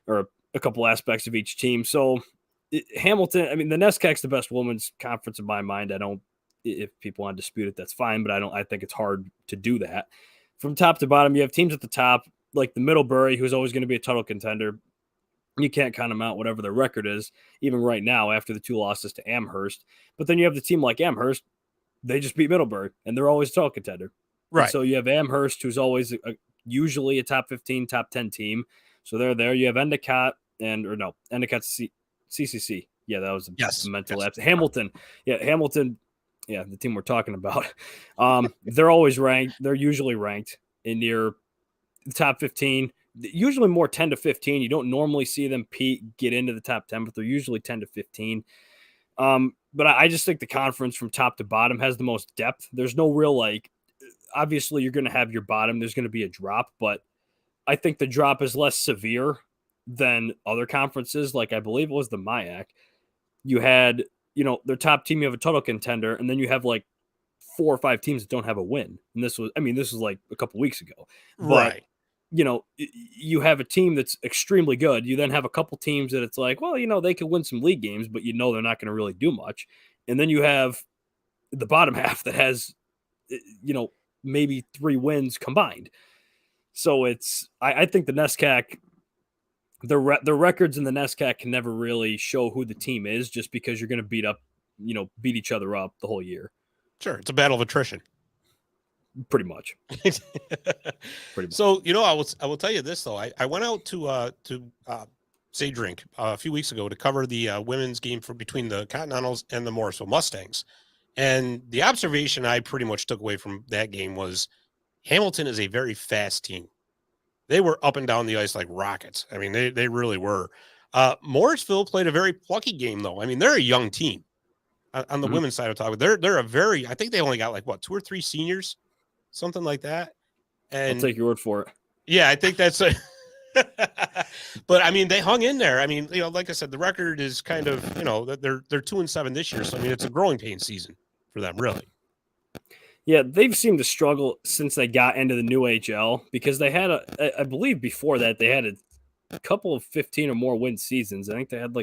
[SPEAKER 3] or a couple aspects of each team. So Hamilton, I mean, the NESCAC's the best women's conference in my mind. I don't, if people want to dispute it, that's fine, but I think it's hard to do that. From top to bottom, you have teams at the top, like the Middlebury, who's always going to be a title contender. You can't count them out, whatever their record is, even right now after the 2 losses to Amherst. But then you have the team like Amherst, they just beat Middlebury, and they're always a title contender.
[SPEAKER 1] Right.
[SPEAKER 3] And so you have Amherst, who's always usually a top 15, top 10 team. So they're there. You have Endicott Endicott's CCC. Yeah, that was a mental lapse. Hamilton. Yeah, the team we're talking about. They're always ranked. They're usually ranked in your top 15, usually more 10 to 15. You don't normally see them get into the top 10, but they're usually 10 to 15. But I just think the conference from top to bottom has the most depth. There's no real, obviously you're going to have your bottom. There's going to be a drop, but I think the drop is less severe than other conferences. Like I believe it was the MIAC. You had, their top team, you have a total contender, and then you have like 4 or 5 teams that don't have a win. And this was like a couple weeks ago. But,
[SPEAKER 1] right.
[SPEAKER 3] You have a team that's extremely good. You then have a couple teams that it's like, well, they could win some league games, but they're not going to really do much. And then you have the bottom half that has, maybe 3 wins combined. So I think the NESCAC, the records in the NESCAC can never really show who the team is, just because you're going to beat each other up the whole year.
[SPEAKER 1] Sure. It's a battle of attrition.
[SPEAKER 3] Pretty much.
[SPEAKER 1] So, I will tell you this though. I went out to Sage Rink a few weeks ago to cover the women's game between the Continentals and the Morrisville Mustangs. And the observation I pretty much took away from that game was Hamilton is a very fast team. They were up and down the ice like rockets. I mean, they really were. Morrisville played a very plucky game, though. I mean, they're a young team on the women's side of talk. They're I think they only got 2 or 3 seniors, something like that. And
[SPEAKER 3] I'll take your word for it.
[SPEAKER 1] Yeah, I think that's but I mean, they hung in there. I mean, like I said, the record is kind of, they're 2-7 this year. So I mean, it's a growing pain season for them, really.
[SPEAKER 3] Yeah, they've seemed to struggle since they got into the new HL, because they had I believe before that they had a couple of 15 or more win seasons. I think they had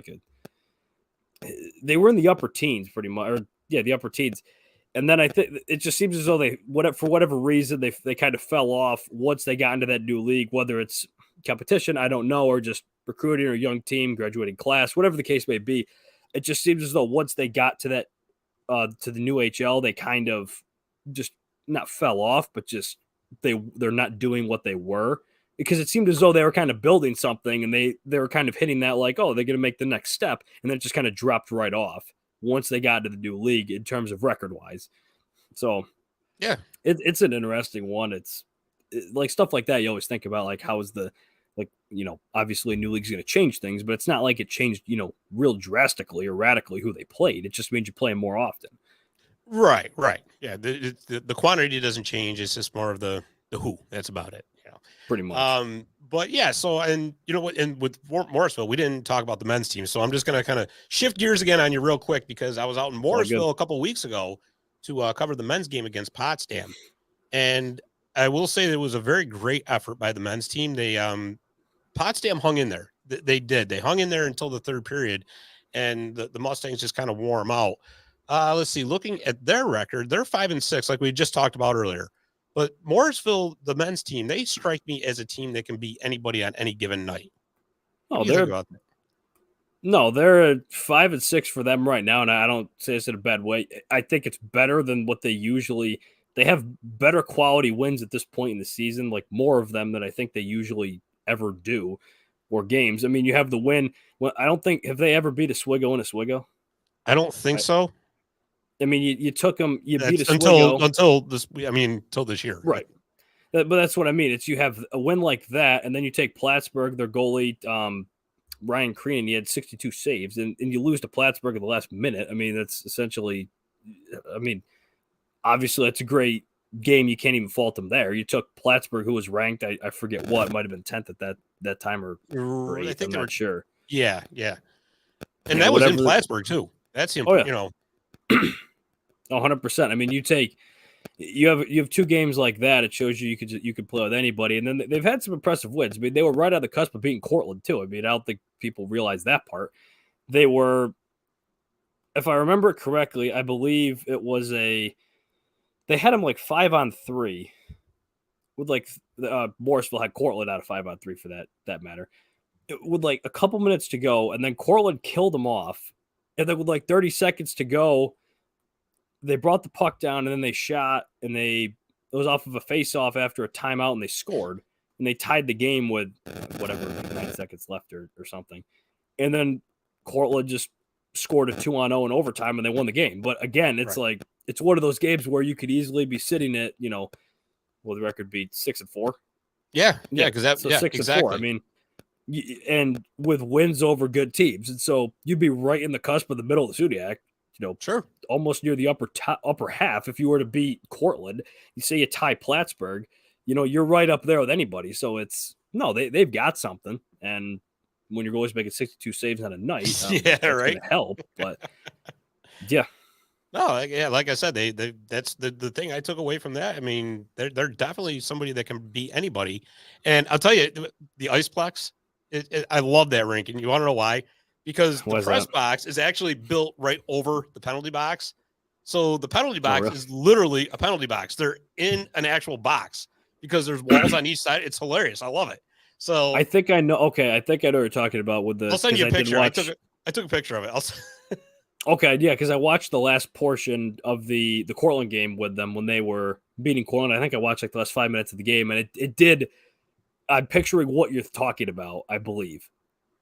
[SPEAKER 3] they were in the upper teens pretty much, the upper teens. And then I think it just seems as though for whatever reason, they kind of fell off once they got into that new league, whether it's competition, I don't know, or just recruiting or young team, graduating class, whatever the case may be. It just seems as though once they got to that, to the new HL, they kind of just not fell off, but just they're not doing what they were, because it seemed as though they were kind of building something, and they were kind of hitting that they're going to make the next step, and then it just kind of dropped right off once they got to the new league in terms of record wise. So
[SPEAKER 1] yeah,
[SPEAKER 3] it's an interesting one. It's like stuff like that. You always think about how is the, obviously new league's going to change things, but it's not like it changed, real drastically or radically who they played. It just means you play them more often.
[SPEAKER 1] Right. Yeah. The quantity doesn't change. It's just more of the who. That's about it.
[SPEAKER 3] Pretty much.
[SPEAKER 1] But yeah, so, and and with Morrisville, we didn't talk about the men's team. So I'm just going to kind of shift gears again on you real quick, because I was out in Morrisville a couple of weeks ago to cover the men's game against Potsdam. And I will say that it was a very great effort by the men's team. They, Potsdam hung in there. They did. They hung in there until the 3rd period, and the Mustangs just kind of wore them out. Let's see, looking at their record, they're 5-6, like we just talked about earlier. But Morrisville, the men's team, they strike me as a team that can beat anybody on any given night.
[SPEAKER 3] Oh, they're 5-6 for them right now, and I don't say this in a bad way. I think it's better than what they have better quality wins at this point in the season, more of them than I think they usually ever do, or games. I mean, you have the win. Well, I don't think, have they ever beat Oswego in Oswego?
[SPEAKER 1] I don't think so.
[SPEAKER 3] I mean, you took them, beat Oswego
[SPEAKER 1] until this year,
[SPEAKER 3] right? But that's what I mean. It's you have a win like that, and then you take Plattsburgh, their goalie Ryan Crean, he had 62 saves, and you lose to Plattsburgh at the last minute. I mean, that's essentially, obviously that's a great game, you can't even fault them there. You took Plattsburgh, who was ranked, I forget what, might have been 10th at that time or
[SPEAKER 1] I
[SPEAKER 3] 8th,
[SPEAKER 1] think
[SPEAKER 3] I'm
[SPEAKER 1] they were.
[SPEAKER 3] not sure.
[SPEAKER 1] Yeah, yeah. And
[SPEAKER 3] Yeah,
[SPEAKER 1] that was in
[SPEAKER 3] whatever.
[SPEAKER 1] Plattsburgh too. That's
[SPEAKER 3] Oh yeah,
[SPEAKER 1] you know.
[SPEAKER 3] 100%. I mean, you have two games like that. It shows you could play with anybody, and then they've had some impressive wins. I mean, they were right on the cusp of beating Cortland too. I mean, I don't think people realize that part. They were, if I remember it correctly, I believe it was they had them like 5-on-3 with like Morrisville had Cortland out of 5-on-3 for that matter. With like a couple minutes to go, and then Cortland killed them off, and then with like 30 seconds to go, they brought the puck down, and then they shot, and it was off of a face-off after a timeout, and they scored, and they tied the game with whatever 9 seconds left or something, and then Cortland just scored a 2-on-0 in overtime, and they won the game. But again, it's like it's one of those games where you could easily be sitting at, will the record be 6-4?
[SPEAKER 1] Yeah, because that
[SPEAKER 3] 6-4.
[SPEAKER 1] exactly.
[SPEAKER 3] I mean, and with wins over good teams, and so you'd be right in the cusp of the middle of the Zodiac.
[SPEAKER 1] Sure.
[SPEAKER 3] Almost near the upper half. If you were to beat Cortland, you say you tie Plattsburgh, you're right up there with anybody. So they've got something. And when your goalie's making 62 saves on a night, that's going to help. But yeah.
[SPEAKER 1] No, yeah, like I said, that's the thing I took away from that. I mean, they're definitely somebody that can beat anybody. And I'll tell you, the Iceplex, I love that rink. And you want to know why? Because the press box is actually built right over the penalty box. So the penalty box is literally a penalty box. They're in an actual box because there's walls on each side. It's hilarious. I love it. So
[SPEAKER 3] I think I know. Okay, I think I know what you're talking about with the.
[SPEAKER 1] I'll send you a picture. I took a picture of it.
[SPEAKER 3] Okay, yeah, because I watched the last portion of the Cortland game with them when they were beating Cortland. I think I watched like the last 5 minutes of the game, and it did. I'm picturing what you're talking about, I believe,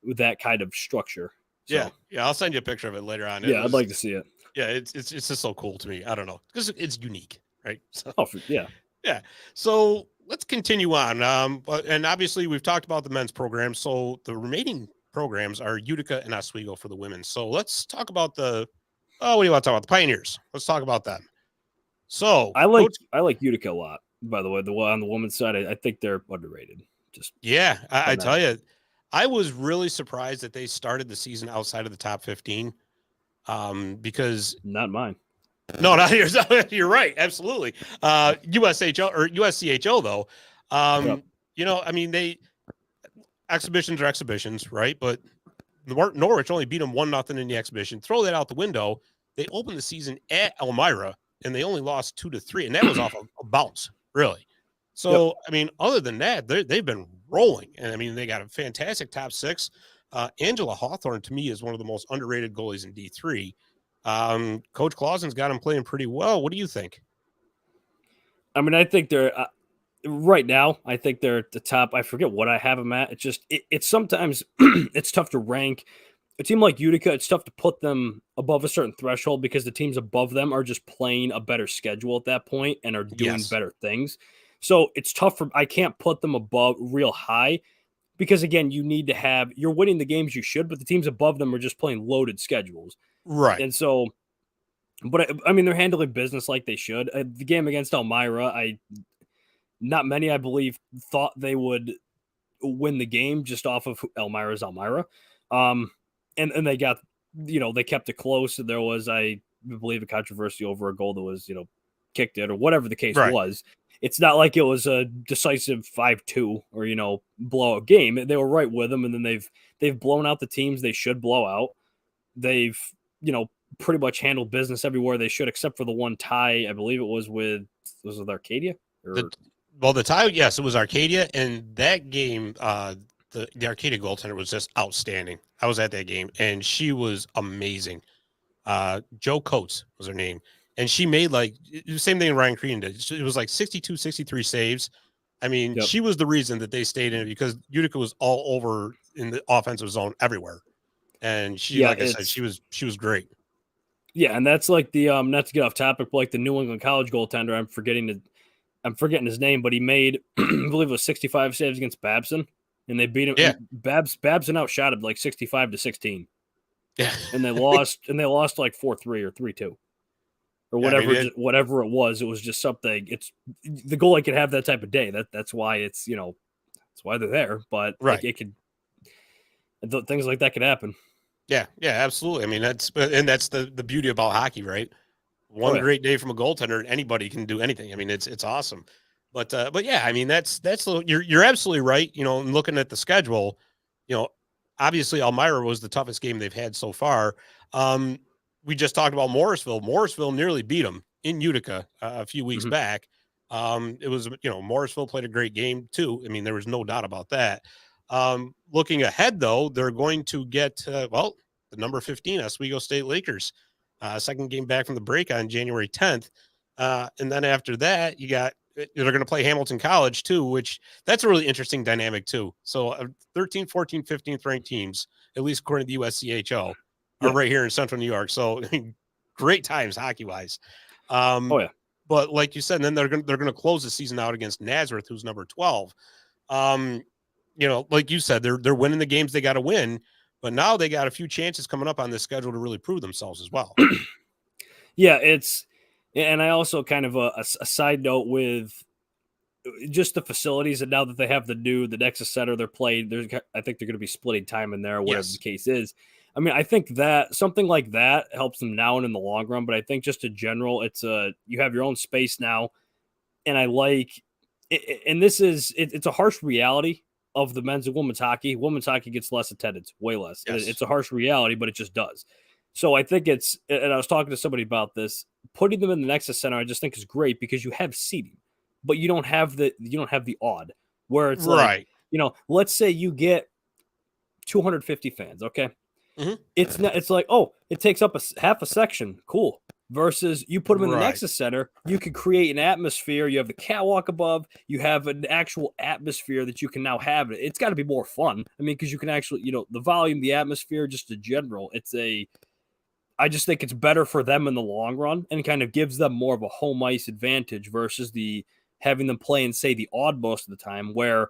[SPEAKER 3] with that kind of structure. So,
[SPEAKER 1] yeah, I'll send you a picture of it later on.
[SPEAKER 3] I'd like to see it.
[SPEAKER 1] Yeah, it's just so cool to me. I don't know, because it's unique, right? So,
[SPEAKER 3] yeah.
[SPEAKER 1] So let's continue on. And obviously we've talked about the men's program. So the remaining programs are Utica and Oswego for the women. So let's talk about what do you want to talk about? The Pioneers. Let's talk about them. So
[SPEAKER 3] I like Utica a lot, by the way. On the women's side, I think they're underrated.
[SPEAKER 1] I tell you, I was really surprised that they started the season outside of the top 15. Because
[SPEAKER 3] not mine.
[SPEAKER 1] No, not yours. You're right. Absolutely. USHL or USCHO though. I mean, exhibitions are exhibitions, right? But Norwich only beat them 1-0 in the exhibition. Throw that out the window. They opened the season at Elmira and they only lost 2-3, and that was off a bounce, really. So, I mean, other than that, they've been rolling, and I mean, they got a fantastic top 6. Angela Hawthorne, to me, is one of the most underrated goalies in D3. Coach Clausen's got him playing pretty well. What do you think?
[SPEAKER 3] I mean, I think they're right now. I think they're at the top. I forget what I have them at. It's just it's sometimes it's tough to rank a team like Utica. It's tough to put them above a certain threshold because the teams above them are just playing a better schedule at that point and are doing better things. So it's tough I can't put them above real high because again, you're winning the games you should, but the teams above them are just playing loaded schedules.
[SPEAKER 1] Right.
[SPEAKER 3] And so, but I mean, they're handling business like they should. The game against Elmira, not many, I believe, thought they would win the game just off of Elmira's Elmira. And they got, they kept it close. There was, I believe, a controversy over a goal that was, kicked it or whatever the case was. It's not like it was a decisive 5-2 or, blowout game. They were right with them. And then they've blown out the teams they should blow out. They've, pretty much handled business everywhere they should, except for the one tie. I believe it was with Arcadia.
[SPEAKER 1] The tie, yes, it was Arcadia. And that game, the Arcadia goaltender was just outstanding. I was at that game, and she was amazing. Joe Coates was her name. And she made the same thing Ryan Crean did. It was like 62, 63 saves. I mean, she was the reason that they stayed in it because Utica was all over in the offensive zone everywhere. And she, like I said, she was great.
[SPEAKER 3] Yeah, and that's like the not to get off topic, but like the New England College goaltender. I'm forgetting his name, but he made I believe it was 65 saves against Babson, and they beat him.
[SPEAKER 1] Yeah,
[SPEAKER 3] Babson outshot him like 65-16.
[SPEAKER 1] Yeah,
[SPEAKER 3] and they lost like 4-3 or 3-2. or whatever. Whatever it was just something. It's the goalie can have that type of day. That's why it's that's why they're there. But
[SPEAKER 1] Right.
[SPEAKER 3] it could things like that could happen.
[SPEAKER 1] Yeah, absolutely. I mean, that's the beauty about hockey, right? One
[SPEAKER 3] yeah.
[SPEAKER 1] great day from a goaltender, anybody can do anything. I mean, it's awesome. But yeah, I mean, you're absolutely right. And looking at the schedule, obviously Elmira was the toughest game they've had so far. We just talked about Morrisville. Morrisville nearly beat them in Utica a few weeks back. It was, Morrisville played a great game too. I mean, there was no doubt about that. Looking ahead, though, they're going to get, the number 15 Oswego State Lakers, second game back from the break on January 10th. And then after that, they're going to play Hamilton College too, which that's a really interesting dynamic too. So 13, 14, 15th ranked teams, at least according to the USCHO, are right here in Central New York. So great times hockey wise. But like you said, then they're going to close the season out against Nazareth, who's number 12. Like you said, they're winning the games they got to win, but now they got a few chances coming up on this schedule to really prove themselves as well.
[SPEAKER 3] Yeah, and I also kind of a side note with just the facilities, and now that they have the Nexus Center, they're playing. I think they're going to be splitting time in there, whatever the case is. I mean, I think that something like that helps them now and in the long run, but I think just in general, you have your own space now, and I like it, and it's a harsh reality of the men's and women's hockey. Women's hockey gets less attendance, way less.
[SPEAKER 1] Yes.
[SPEAKER 3] It's a harsh reality, but it just does. So I think and I was talking to somebody about this, putting them in the Nexus Center, I just think is great because you have seating, but you don't have the odd where it's
[SPEAKER 1] right.
[SPEAKER 3] Like, let's say you get 250 fans. Okay. It's like, oh, it takes up half a section. Cool. Versus you put them in the Nexus Center, you can create an atmosphere. You have the catwalk above. You have an actual atmosphere that you can now have. It's got to be more fun. I mean, because you can actually, the volume, the atmosphere, just in general. I just think it's better for them in the long run and kind of gives them more of a home ice advantage versus having them play in, say, the odd most of the time, where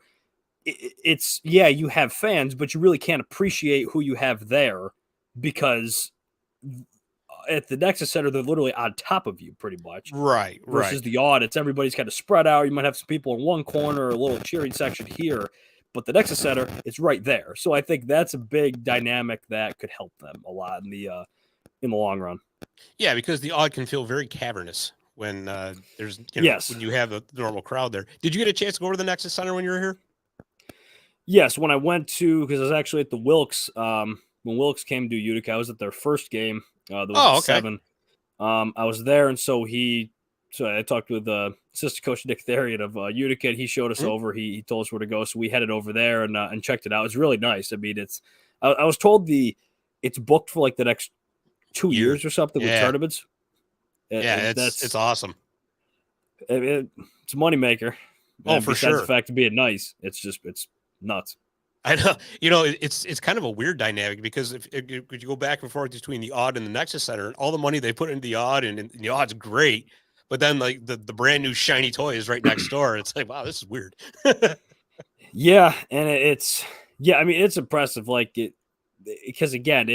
[SPEAKER 3] you have fans, but you really can't appreciate who you have there because at the Nexus Center, they're literally on top of you pretty much.
[SPEAKER 1] Right.
[SPEAKER 3] Versus the odd, everybody's kind of spread out. You might have some people in one corner or a little cheering section here, but the Nexus Center, it's right there. So I think that's a big dynamic that could help them a lot in the long run.
[SPEAKER 1] Yeah, because the odd can feel very cavernous when there's when you have the normal crowd there. Did you get a chance to go over to the Nexus Center when you were here?
[SPEAKER 3] Yes, when I went because I was actually at the Wilkes when Wilkes came to Utica. I was at their first game. Okay. 7. I was there, and so I talked with assistant coach Nick Theriot of Utica, and he showed us over. He told us where to go, so we headed over there and checked it out. It's really nice. I mean, I was told it's booked for like the next 2 years or something with tournaments.
[SPEAKER 1] It's awesome.
[SPEAKER 3] It's a moneymaker.
[SPEAKER 1] Oh, for sure.
[SPEAKER 3] The fact of being nice, it's nuts.
[SPEAKER 1] I know, it's kind of a weird dynamic because if you go back and forth between the odd and the Nexus Center, all the money they put into the odd and the odd's great, but then like the brand new shiny toy is right next door. It's like, wow, this is weird.
[SPEAKER 3] Yeah, and I mean, it's impressive. Like because again,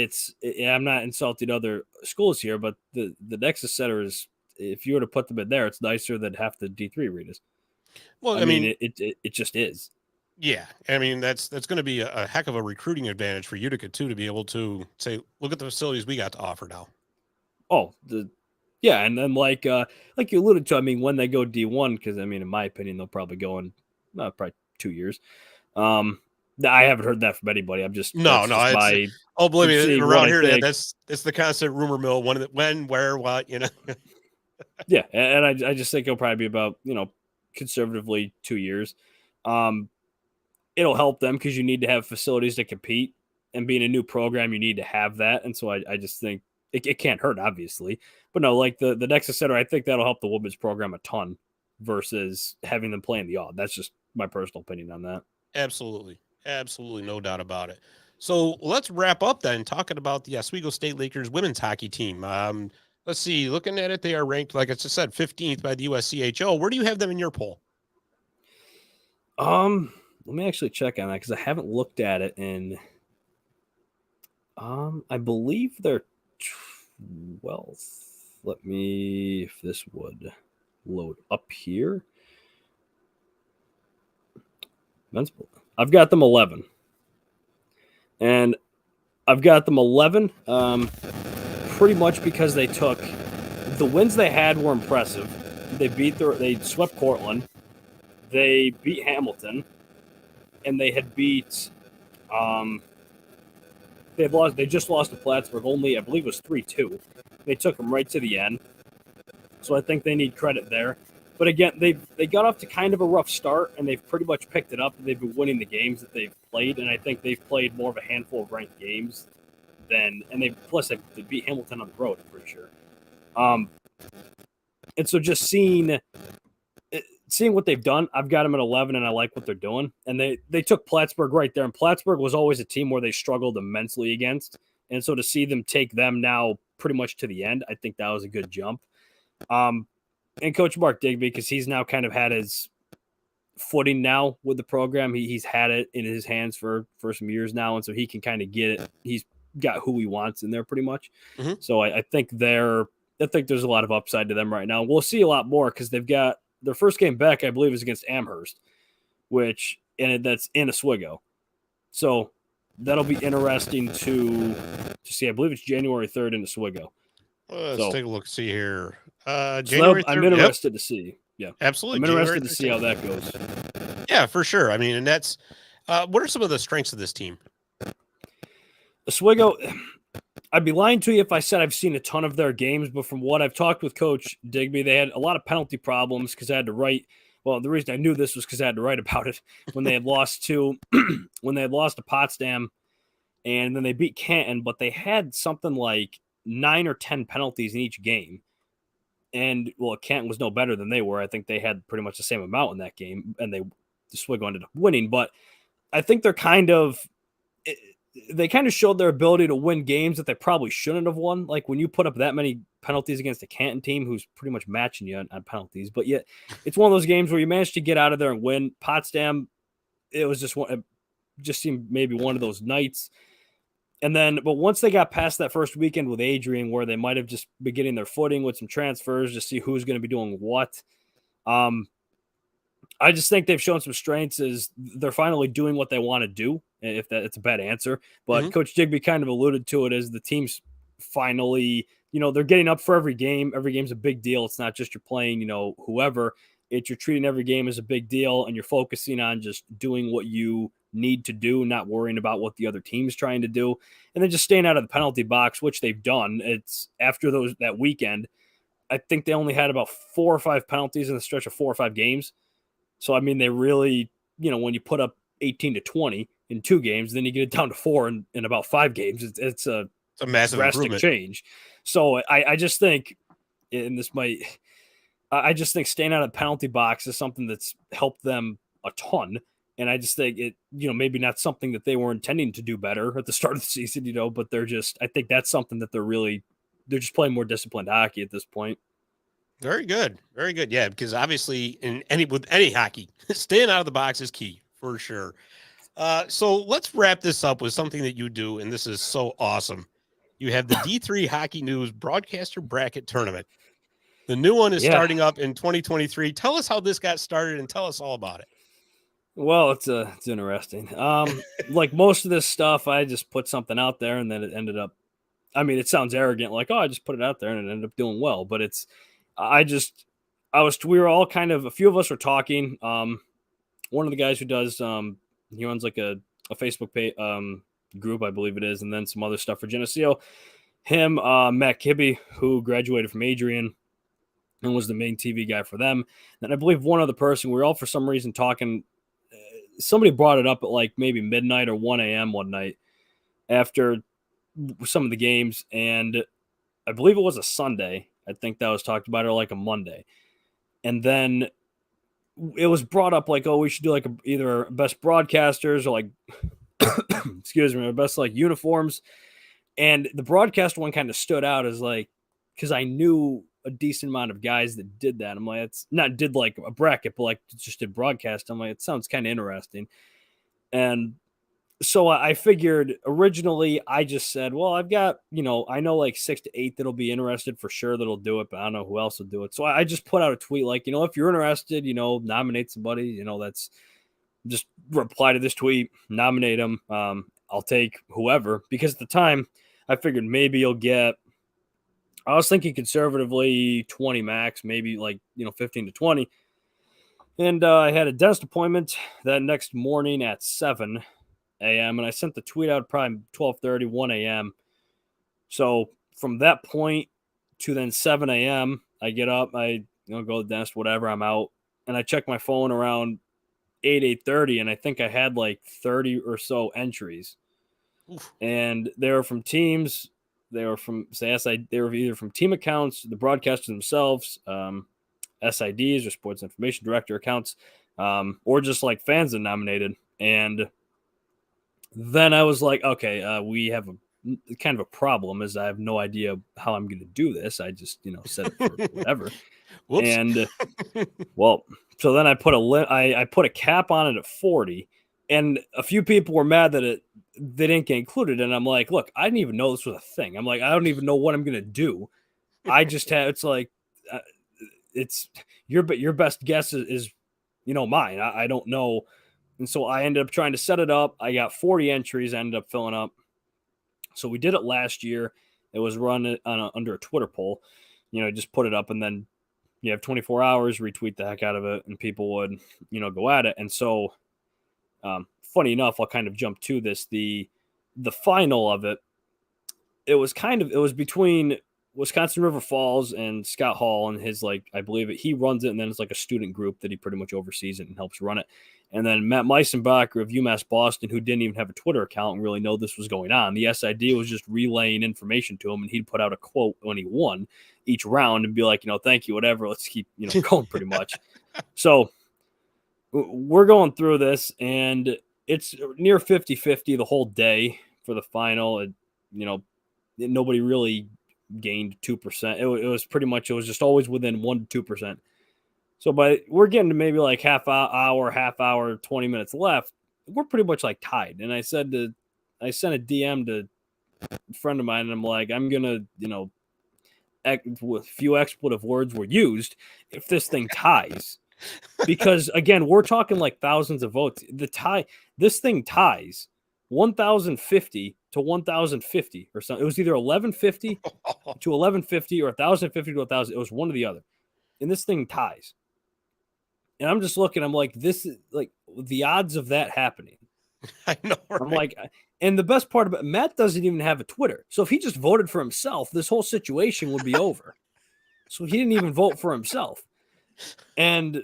[SPEAKER 3] I'm not insulting other schools here, but the Nexus Center is, if you were to put them in there, it's nicer than half the D3 arenas.
[SPEAKER 1] Well, I mean
[SPEAKER 3] it just is.
[SPEAKER 1] Yeah, I mean that's going to be a heck of a recruiting advantage for Utica too, to be able to say, look at the facilities we got to offer now.
[SPEAKER 3] Oh, and then like you alluded to, I mean, when they go D1, because I mean, in my opinion, they'll probably go in probably 2 years. I haven't heard that from anybody. I'm just
[SPEAKER 1] believe me, around here that's the constant rumor mill. When, where, what,
[SPEAKER 3] Yeah, and I just think it'll probably be about conservatively 2 years. It'll help them because you need to have facilities to compete, and being a new program, you need to have that. And so I just think it can't hurt, obviously. But no, like the Nexus Center, I think that'll help the women's program a ton versus having them playing the odd. That's just my personal opinion on that.
[SPEAKER 1] Absolutely. No doubt about it. So let's wrap up then talking about the Oswego State Lakers women's hockey team. Let's see, looking at it, they are ranked, like I just said, 15th by the USCHO. Where do you have them in your poll?
[SPEAKER 3] Let me actually check on that because I haven't looked at it in. I believe they're 12th. Let me, if this would load up here. I've got them 11. And I've got them 11 pretty much because they took the wins they had were impressive. They swept Cortland. They beat Hamilton. And they had beat they just lost to Plattsburgh only, I believe it was 3-2. They took them right to the end. So I think they need credit there. But again, they got off to kind of a rough start, and they've pretty much picked it up. They've been winning the games that they've played, and I think they've played more of a handful of ranked games than, and they beat Hamilton on the road, I'm pretty sure. And so just seeing what they've done, I've got them at 11, and I like what they're doing. And they took Plattsburgh right there, and Plattsburgh was always a team where they struggled immensely against. And so to see them take them now pretty much to the end, I think that was a good jump. And Coach Mark Digby, because he's now kind of had his footing now with the program. He's had it in his hands for some years now, and so he can kind of get it. He's got who he wants in there pretty much. Mm-hmm. So I think there's a lot of upside to them right now. We'll see a lot more because they've got their first game back, I believe, is against Amherst, that's in Oswego. So that'll be interesting to see. I believe it's January 3rd in Oswego.
[SPEAKER 1] Let's take a look. See here. January 3rd.
[SPEAKER 3] I'm interested to see. Yeah,
[SPEAKER 1] absolutely.
[SPEAKER 3] I'm interested to see how that goes.
[SPEAKER 1] Yeah, for sure. I mean, and that's what are some of the strengths of this team?
[SPEAKER 3] Oswego, I'd be lying to you if I said I've seen a ton of their games, but from what I've talked with Coach Digby, they had a lot of penalty problems because I had to write. Well, the reason I knew this was because I had to write about it when they had lost to Potsdam, and then they beat Canton, but they had something like 9 or 10 penalties in each game. And, well, Canton was no better than they were. I think they had pretty much the same amount in that game, and Oswego ended up winning. But I think they kind of showed their ability to win games that they probably shouldn't have won. Like when you put up that many penalties against a Canton team who's pretty much matching you on penalties. But yet it's one of those games where you managed to get out of there and win. Potsdam, it just seemed maybe one of those nights. But once they got past that first weekend with Adrian, where they might have just been getting their footing with some transfers to see who's going to be doing what, I just think they've shown some strengths as they're finally doing what they want to do, if it's a bad answer. But Coach Digby kind of alluded to it as the team's finally, they're getting up for every game. Every game's a big deal. It's not just you're playing, whoever. You're treating every game as a big deal, and you're focusing on just doing what you need to do, not worrying about what the other team's trying to do, and then just staying out of the penalty box, which they've done. It's after that weekend, I think they only had about 4 or 5 penalties in the stretch of 4 or 5 games. So, I mean, they really, when you put up 18 to 20 in 2 games, then you get it down to 4 in about 5 games. It's a
[SPEAKER 1] massive
[SPEAKER 3] drastic change. So I just think, I just think staying out of the penalty box is something that's helped them a ton. And I just think it, maybe not something that they were intending to do better at the start of the season, but I think that's something that they're just playing more disciplined hockey at this point.
[SPEAKER 1] Very good. Very good. Yeah. Because obviously with any hockey, staying out of the box is key for sure. So let's wrap this up with something that you do. And this is so awesome. You have the diiihockeynews broadcaster bracket tournament. The new one is starting up in 2023. Tell us how this got started and tell us all about it.
[SPEAKER 3] Well, it's interesting. Like most of this stuff, I just put something out there and then it ended up, it sounds arrogant, like, oh, I just put it out there and it ended up doing well. But we were all kind of, a few of us were talking. One of the guys who does, he runs like a Facebook page, group, I believe it is. And then some other stuff for Geneseo. Him, Matt Kibbe, who graduated from Adrian and was the main TV guy for them. And I believe one other person, we were all for some reason talking. Somebody brought it up at like maybe midnight or 1 a.m. one night after some of the games. And I believe it was a Sunday. I think that was talked about, or like a Monday. And then it was brought up like, oh, we should do like either best broadcasters or like, excuse me, or best like uniforms. And the broadcast one kind of stood out as like, because I knew a decent amount of guys that did that. I'm like, it's not did like a bracket, but like just did broadcast. I'm like, it sounds kind of interesting. And So I figured originally I just said, well, I've got, I know like 6 to 8 that'll be interested for sure that'll do it, but I don't know who else will do it. So I just put out a tweet like, if you're interested, nominate somebody, that's just reply to this tweet, nominate them. I'll take whoever, because at the time I figured maybe you'll get, I was thinking conservatively 20 max, maybe like, 15 to 20. And I had a dentist appointment that next morning at 7 a.m. and I sent the tweet out probably 12:30, 1 a.m. So from that point to then 7 a.m., I get up, I go to the dentist, whatever, I'm out, and I check my phone around 8:30, and I think I had like 30 or so entries.
[SPEAKER 1] Oof.
[SPEAKER 3] And they were from teams. They were from they were either from team accounts, the broadcasters themselves, SIDs or sports information director accounts, or just like fans that nominated. And then I was like, okay, we have a kind of a problem, as I have no idea how I'm going to do this. I just, set it for whatever.
[SPEAKER 1] Whoops.
[SPEAKER 3] And well, so then I put I put a cap on it at 40, and a few people were mad that they didn't get included. And I'm like, look, I didn't even know this was a thing. I'm like, I don't even know what I'm going to do. I just have, it's like, it's your best guess is mine. I don't know. And so I ended up trying to set it up. I got 40 entries. I ended up filling up. So we did it last year. It was run under a Twitter poll. Just put it up, and then you have 24 hours, retweet the heck out of it, and people would, go at it. And so, funny enough, I'll kind of jump to this. The final of it, it was between Wisconsin River Falls and Scott Hall and his, like, I believe he runs it, and then it's like a student group that he pretty much oversees it and helps run it. And then Matt Meisenbacher of UMass Boston, who didn't even have a Twitter account and really know this was going on. The SID was just relaying information to him, and he'd put out a quote when he won each round and be like, thank you, whatever. Let's keep, going pretty much. So we're going through this, and it's near 50-50 the whole day for the final. Nobody really gained 2%. It was pretty much, it was just always within 1 to 2%. So we're getting to maybe like half hour, 20 minutes left. We're pretty much like tied. And I sent a DM to a friend of mine, and I'm like, I'm gonna, a few expletive words were used if this thing ties, because again, we're talking like thousands of votes. This thing ties 1,050 to 1,050 or something. It was either 1,150 to 1,150 or 1,050 to 1,000. It was one or the other. And this thing ties. And I'm just looking, I'm like, this is like the odds of that happening.
[SPEAKER 1] I know. Right?
[SPEAKER 3] I'm like, and the best part about Matt doesn't even have a Twitter. So if he just voted for himself, this whole situation would be over. So he didn't even vote for himself. And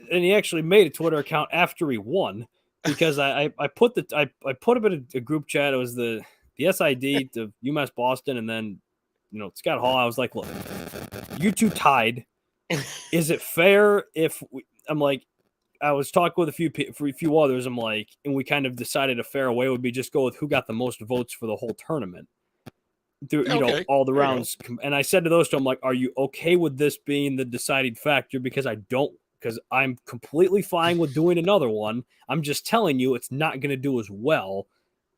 [SPEAKER 3] he actually made a Twitter account after he won, because I put him in a group chat. It was the SID, the UMass Boston, and then Scott Hall. I was like, look, you two tied. Is it fair if I'm like, I was talking with a few others. I'm like, and we kind of decided a fair way would be just go with who got the most votes for the whole tournament through, all the rounds. And I said to those two, I'm like, are you okay with this being the deciding factor? Because I'm completely fine with doing another one. I'm just telling you, it's not going to do as well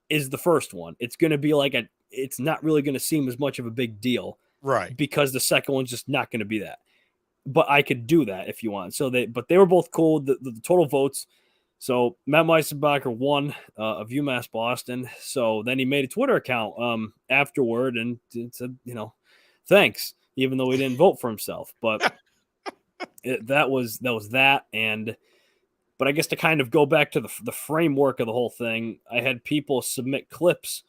[SPEAKER 3] as the first one. It's going to be like it's not really going to seem as much of a big deal.
[SPEAKER 1] Right.
[SPEAKER 3] Because the second one's just not going to be that. But I could do that if you want. So they were both cool. The total votes. So Matt Meisenbacher won of UMass Boston. So then he made a Twitter account afterward and said, thanks, even though he didn't vote for himself. But that was that. But I guess to kind of go back to the framework of the whole thing, I had people submit clips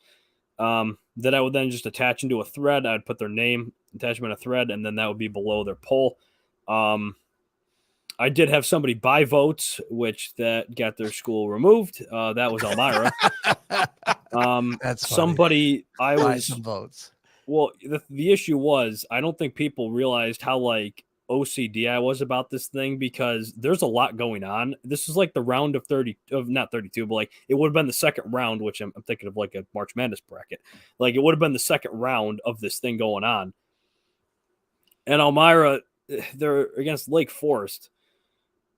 [SPEAKER 3] that I would then just attach into a thread. I would put their name, attach them in a thread, and then that would be below their poll. I did have somebody buy votes, which that got their school removed. That was Elmira.
[SPEAKER 2] That's
[SPEAKER 3] somebody
[SPEAKER 2] funny. Buy some votes.
[SPEAKER 3] Well, the issue was, I don't think people realized how like OCD I was about this thing, because there's a lot going on. This is like the round of not 32, but like it would have been the second round, which I'm thinking of like a March Madness bracket. Like it would have been the second round of this thing going on. And Elmira, they're against Lake Forest.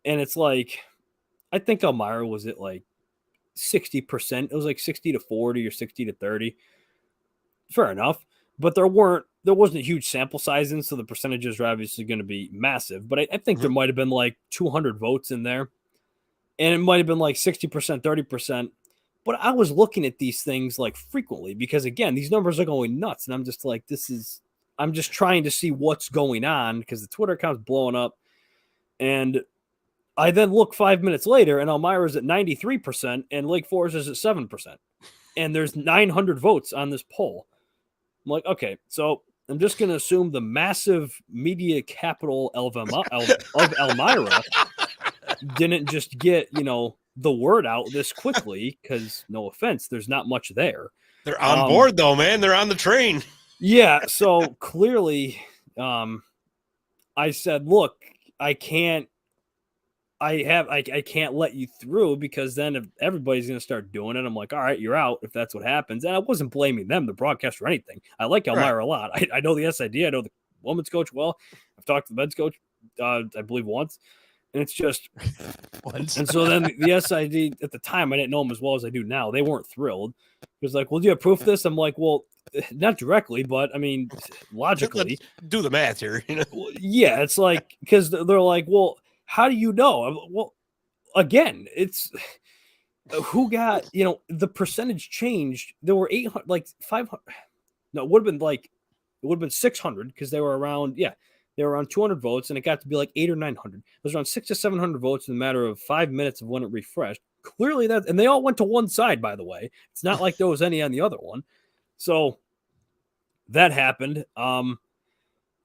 [SPEAKER 3] And it's like, I think Elmira was at like 60%. It was like 60 to 40 or 60 to 30. Fair enough. But there wasn't a huge sample size in, so the percentages are obviously going to be massive. But I think there might have been like 200 votes in there. And it might have been like 60%, 30%. But I was looking at these things like frequently because, again, these numbers are going nuts. And I'm just like, I'm just trying to see what's going on because the Twitter account's blowing up. And I then look 5 minutes later and Elmira's at 93% and Lake Forest is at 7%. And there's 900 votes on this poll. I'm like, okay, so I'm just going to assume the massive media capital of Elmira didn't just get, the word out this quickly because, no offense, there's not much there.
[SPEAKER 1] They're on board, though, man. They're on the train.
[SPEAKER 3] Yeah, so clearly I said, look, I can't let you through because then if everybody's going to start doing it, I'm like, all right, you're out if that's what happens. And I wasn't blaming them, the broadcast, or anything. I like Elmira a lot. I know the SID. I know the women's coach well. I've talked to the men's coach, I believe, once. And it's just once. And so then the SID, at the time, I didn't know them as well as I do now. They weren't thrilled. It was like, well, do you have proof of this? I'm like, well, not directly, but I mean, logically.
[SPEAKER 1] Let's do the math here.
[SPEAKER 3] Yeah, it's like, because they're like, well, how do you know? Well, again, it's who got, the percentage changed. There were 800, like 500. No, it would have been 600 because they were around, they were around 200 votes and it got to be like 800 or 900. It was around 600 to 700 votes in a matter of 5 minutes of when it refreshed. Clearly and they all went to one side, by the way. It's not like there was any on the other one. So that happened.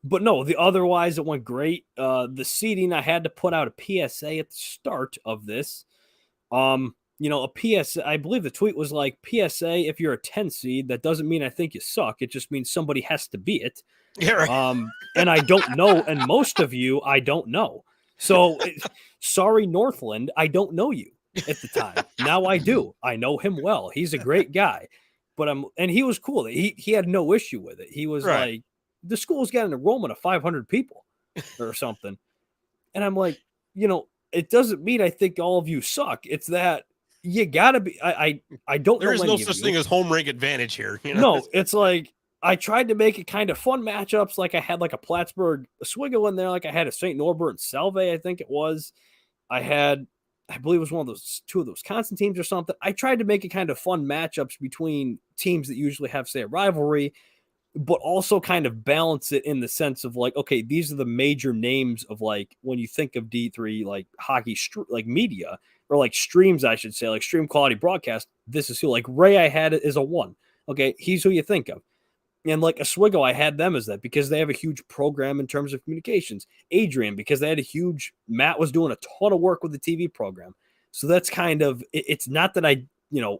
[SPEAKER 3] But no, otherwise it went great. The seating, I had to put out a PSA at the start of this. A PSA, I believe the tweet was like, PSA, if you're a 10 seed, that doesn't mean I think you suck. It just means somebody has to be it.
[SPEAKER 1] Yeah, right.
[SPEAKER 3] And I don't know. And most of you, I don't know. So sorry, Northland, I don't know you at the time. Now I do. I know him well. He's a great guy. But and he was cool. He had no issue with it. He was like, the school's got an enrollment of 500 people or something. And I'm like, it doesn't mean I think all of you suck. It's that you gotta be, I don't know.
[SPEAKER 1] There is no such thing as home rank advantage here.
[SPEAKER 3] No, it's like, I tried to make it kind of fun matchups. Like I had like a Plattsburgh Oswego in there. Like I had a St. Norbert and Salve, I think it was. I believe it was one of those two of those Wisconsin teams or something. I tried to make it kind of fun matchups between teams that usually have, say, a rivalry, but also kind of balance it in the sense of like, okay, these are the major names of like, when you think of D3, like hockey, like media or like streams, I should say, like stream quality broadcast. This is who, like Ray, I had it as a 1. Okay. He's who you think of. And like Oswego, I had them as that because they have a huge program in terms of communications. Adrian, because they had Matt was doing a ton of work with the TV program. So that's kind of, it's not that I,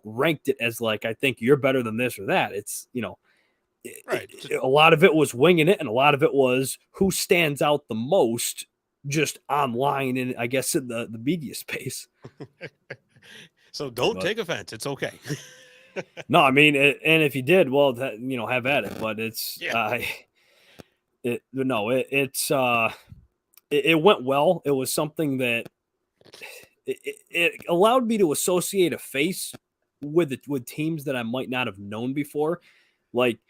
[SPEAKER 3] ranked it as like, I think you're better than this or that. It's,
[SPEAKER 1] right.
[SPEAKER 3] A lot of it was winging it. And a lot of it was who stands out the most just online and I guess in the media space.
[SPEAKER 1] So don't take offense. It's okay.
[SPEAKER 3] No, I mean, and if you did, well, have at it. But it's, it went well. It was something that it allowed me to associate a face with teams that I might not have known before. Like,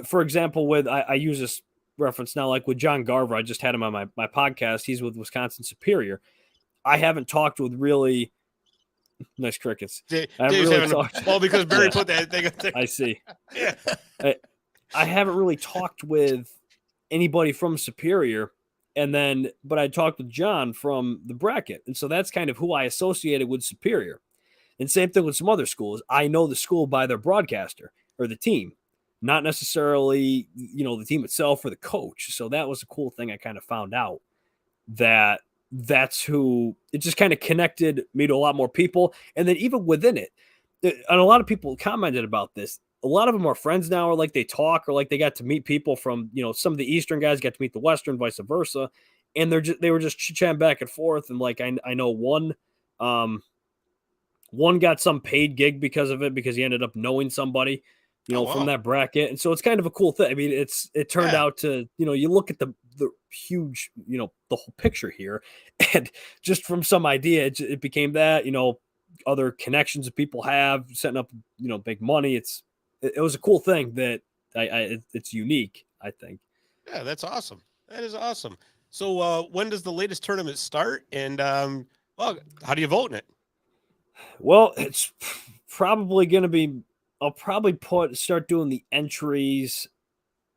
[SPEAKER 3] for example, I use this reference now, like with John Garver. I just had him on my podcast. He's with Wisconsin Superior. I haven't talked with really. Nice crickets.
[SPEAKER 1] Well, because Barry put that thing up there.
[SPEAKER 3] I see.
[SPEAKER 1] Yeah.
[SPEAKER 3] I haven't really talked with anybody from Superior, but I talked with John from the bracket, and so that's kind of who I associated with Superior. And same thing with some other schools. I know the school by their broadcaster or the team, not necessarily the team itself or the coach. So that was a cool thing I kind of found out that's who it just kind of connected me to a lot more people. And then even within it, and a lot of people commented about this. A lot of them are friends now, or like they talk, or like they got to meet people from, some of the Eastern guys got to meet the Western, vice versa. And they were just chit-chatting back and forth. And like, I know one got some paid gig because of it, because he ended up knowing somebody, from that bracket. And so it's kind of a cool thing. I mean, it turned out to, you look at the huge, the whole picture here, and just from some idea, it became that, other connections that people have, setting up, big money. It was a cool thing that it's unique, I think.
[SPEAKER 1] Yeah, that's awesome. That is awesome. So when does the latest tournament start? And well, how do you vote in it?
[SPEAKER 3] Well, it's probably going to be, I'll probably start doing the entries.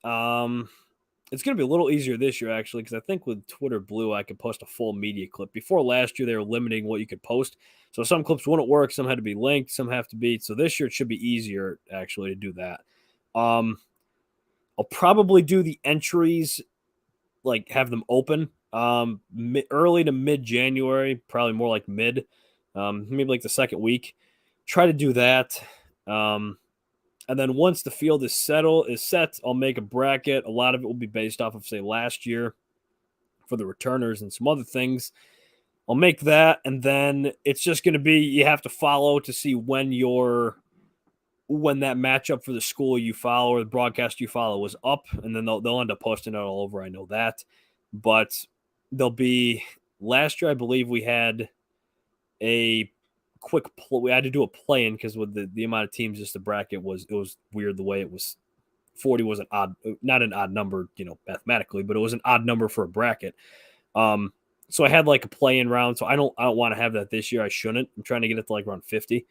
[SPEAKER 3] It's going to be a little easier this year, actually, because I think with Twitter Blue, I could post a full media clip. Before last year, they were limiting what you could post. So some clips wouldn't work. Some had to be linked. Some have to be. So this year, it should be easier, actually, to do that. I'll probably do the entries, like have them open early to mid-January, probably more like mid, maybe like the second week. Try to do that. And then once the field is set, I'll make a bracket. A lot of it will be based off of, say, last year for the returners and some other things. I'll make that, and then it's just going to be you have to follow to see when that matchup for the school you follow or the broadcast you follow was up, and then they'll end up posting it all over. I know that, but there'll be last year I believe we had a we had to do a play-in because with the amount of teams, just the bracket it was weird the way it was. 40 was not an odd number, mathematically, but it was an odd number for a bracket. So I had like a play-in round. So I don't want to have that this year. I shouldn't. I'm trying to get it to like around 50.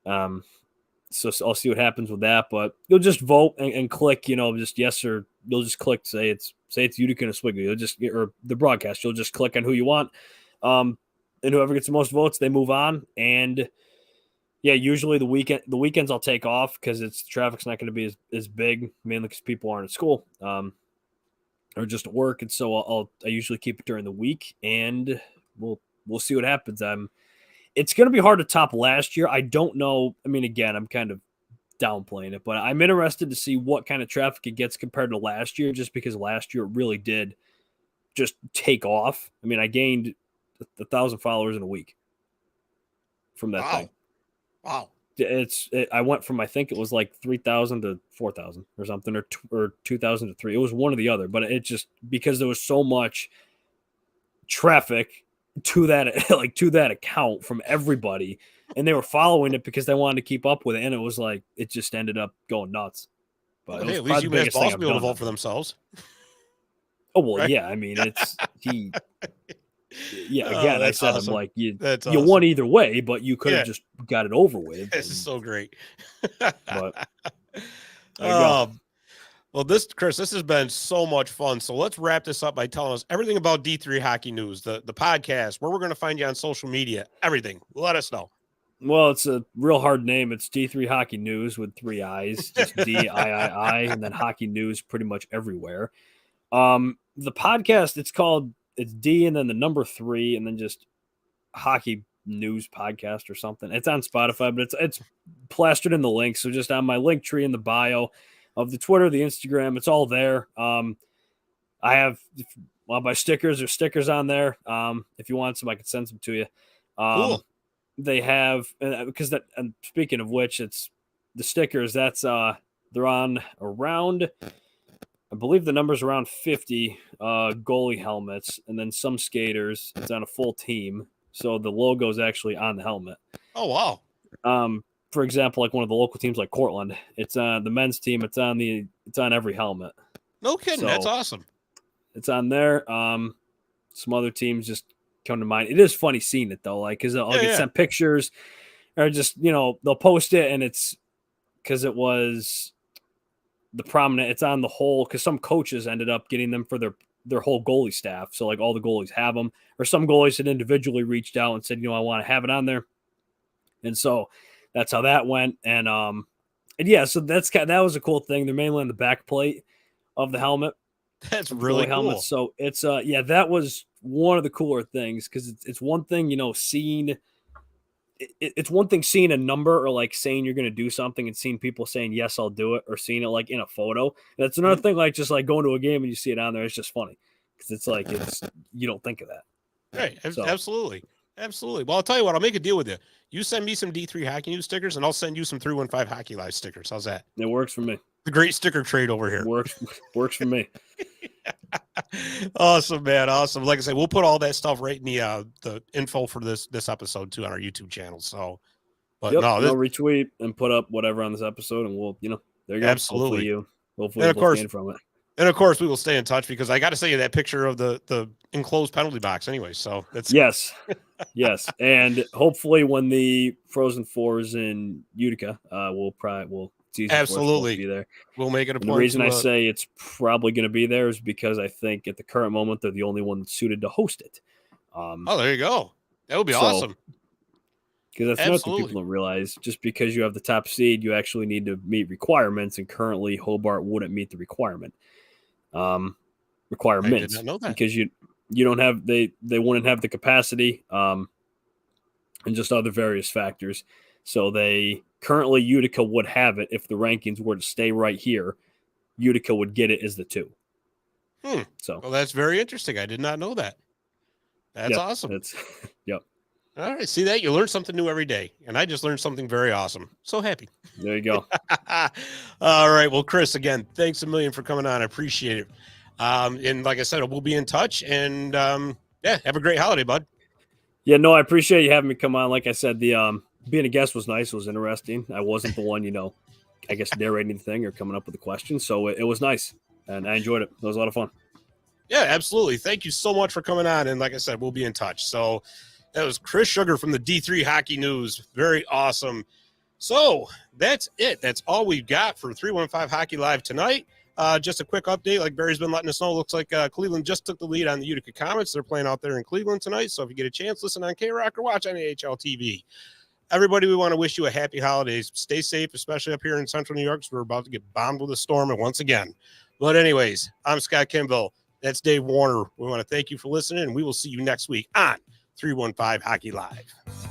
[SPEAKER 3] So I'll see what happens with that. But you'll just vote and click, just yes or you'll just click say it's Utica and Oswego. You'll just or the broadcast. You'll just click on who you want. And whoever gets the most votes, they move on. And yeah, usually the weekends I'll take off because the traffic's not going to be as big, mainly because people aren't at school or just at work. And so I usually keep it during the week, and we'll see what happens. It's going to be hard to top last year. I don't know. I mean, again, I'm kind of downplaying it, but I'm interested to see what kind of traffic it gets compared to last year, just because last year it really did just take off. I mean, I gained 1,000 followers in a week from that thing.
[SPEAKER 1] Wow.
[SPEAKER 3] I went from, I think it was like 3,000 to 4,000 or something, or 2,000 to 3. It was one or the other, but it just, because there was so much traffic to that account from everybody, and they were following it because they wanted to keep up with it. And it was like, it just ended up going nuts. But
[SPEAKER 1] hey, at least you made balls to be able to vote for themselves.
[SPEAKER 3] Oh, well,
[SPEAKER 1] right?
[SPEAKER 3] Yeah. I mean, yeah, again, I said,
[SPEAKER 1] awesome.
[SPEAKER 3] I'm like, you
[SPEAKER 1] awesome.
[SPEAKER 3] won either way, but you could have just got it over with.
[SPEAKER 1] This is so great.
[SPEAKER 3] But
[SPEAKER 1] well, Chris, this has been so much fun. So let's wrap this up by telling us everything about D3 Hockey News, the podcast, where we're going to find you on social media, everything. Let us know.
[SPEAKER 3] Well, it's a real hard name. It's D3 Hockey News with 3 I's, just DIII, and then Hockey News pretty much everywhere. The podcast, it's D and then the number 3 and then just Hockey News Podcast or something. It's on Spotify, but it's plastered in the link. So just on my LinkTree in the bio of the Twitter, the Instagram, it's all there. I have my stickers. There's stickers on there. If you want some, I could send some to you.
[SPEAKER 1] Cool.
[SPEAKER 3] They have, because that, and speaking of which, it's the stickers. That's they're on around, I believe the number's around 50 goalie helmets, and then some skaters. It's on a full team, so the logo is actually on the helmet.
[SPEAKER 1] Oh wow!
[SPEAKER 3] For example, like one of the local teams, like Cortland, it's on the men's team. It's on every helmet.
[SPEAKER 1] No kidding,
[SPEAKER 3] So,
[SPEAKER 1] that's awesome.
[SPEAKER 3] It's on there. Some other teams just come to mind. It is funny seeing it though, like because I'll get sent pictures, or just they'll post it, and it's because it was the prominent. It's on the whole because some coaches ended up getting them for their whole goalie staff. So like all the goalies have them, or some goalies had individually reached out and said, I want to have it on there, and so that's how that went. And yeah, so that was a cool thing. They're mainly on the back plate of the helmet.
[SPEAKER 1] That's really cool.
[SPEAKER 3] Helmet. So it's that was one of the cooler things because it's one thing seeing. It's one thing seeing a number or like saying you're going to do something and seeing people saying, yes, I'll do it, or seeing it like in a photo. That's another thing, like just like going to a game and you see it on there. It's just funny because it's like, you don't think of that.
[SPEAKER 1] Right.
[SPEAKER 3] So,
[SPEAKER 1] absolutely. Absolutely. Well, I'll tell you what, I'll make a deal with you. You send me some D3 Hockey News stickers, and I'll send you some 315 Hockey Live stickers. How's that?
[SPEAKER 3] It works for me.
[SPEAKER 1] The great sticker trade over here.
[SPEAKER 3] Works for me.
[SPEAKER 1] Awesome, man. Awesome. Like I said, we'll put all that stuff right in the info for this episode too on our YouTube channel. So, but
[SPEAKER 3] Yep,
[SPEAKER 1] no,
[SPEAKER 3] I'll retweet and put up whatever on this episode, and we'll, there you go.
[SPEAKER 1] Absolutely.
[SPEAKER 3] Hopefully
[SPEAKER 1] and of course,
[SPEAKER 3] gain from it.
[SPEAKER 1] And of course, we will stay in touch because I got to send you that picture of the enclosed penalty box anyway. So that's
[SPEAKER 3] yes. And hopefully when the Frozen Four is in Utica, we'll it's easy
[SPEAKER 1] absolutely
[SPEAKER 3] to be there.
[SPEAKER 1] We'll make it a point.
[SPEAKER 3] The reason I say it's probably going to be there is because I think at the current moment they're the only one that's suited to host it.
[SPEAKER 1] There you go. That would be awesome.
[SPEAKER 3] Because that's another thing people don't realize. Just because you have the top seed, you actually need to meet requirements, and currently Hobart wouldn't meet the requirements.
[SPEAKER 1] I did not know that.
[SPEAKER 3] Because you don't have they wouldn't have the capacity and just other various factors. So currently Utica would have it if the rankings were to stay right here. Utica would get it as the 2. So
[SPEAKER 1] well, that's very interesting. I did not know that. That's awesome.
[SPEAKER 3] Yep.
[SPEAKER 1] All right. See that? You learn something new every day. And I just learned something very awesome. So happy.
[SPEAKER 3] There you go.
[SPEAKER 1] All right. Well, Chris, again, thanks a million for coming on. I appreciate it. And like I said, we'll be in touch. And have a great holiday, bud.
[SPEAKER 3] Yeah, no, I appreciate you having me come on. Like I said, the being a guest was nice. It was interesting. I wasn't the one, I guess narrating the thing or coming up with the question. So it was nice. And I enjoyed it. It was a lot of fun.
[SPEAKER 1] Yeah, absolutely. Thank you so much for coming on. And like I said, we'll be in touch. So that was Chris Sugar from the D3 Hockey News. Very awesome. So that's it. That's all we've got for 315 Hockey Live tonight. Just a quick update. Like Barry's been letting us know, looks like Cleveland just took the lead on the Utica Comets. They're playing out there in Cleveland tonight. So if you get a chance, listen on K-Rock or watch on AHL TV. Everybody, we want to wish you a happy holidays. Stay safe, especially up here in central New York, because we're about to get bombed with a storm and once again. But anyways, I'm Scott Kimball. That's Dave Warner. We want to thank you for listening, and we will see you next week on 315 Hockey Live.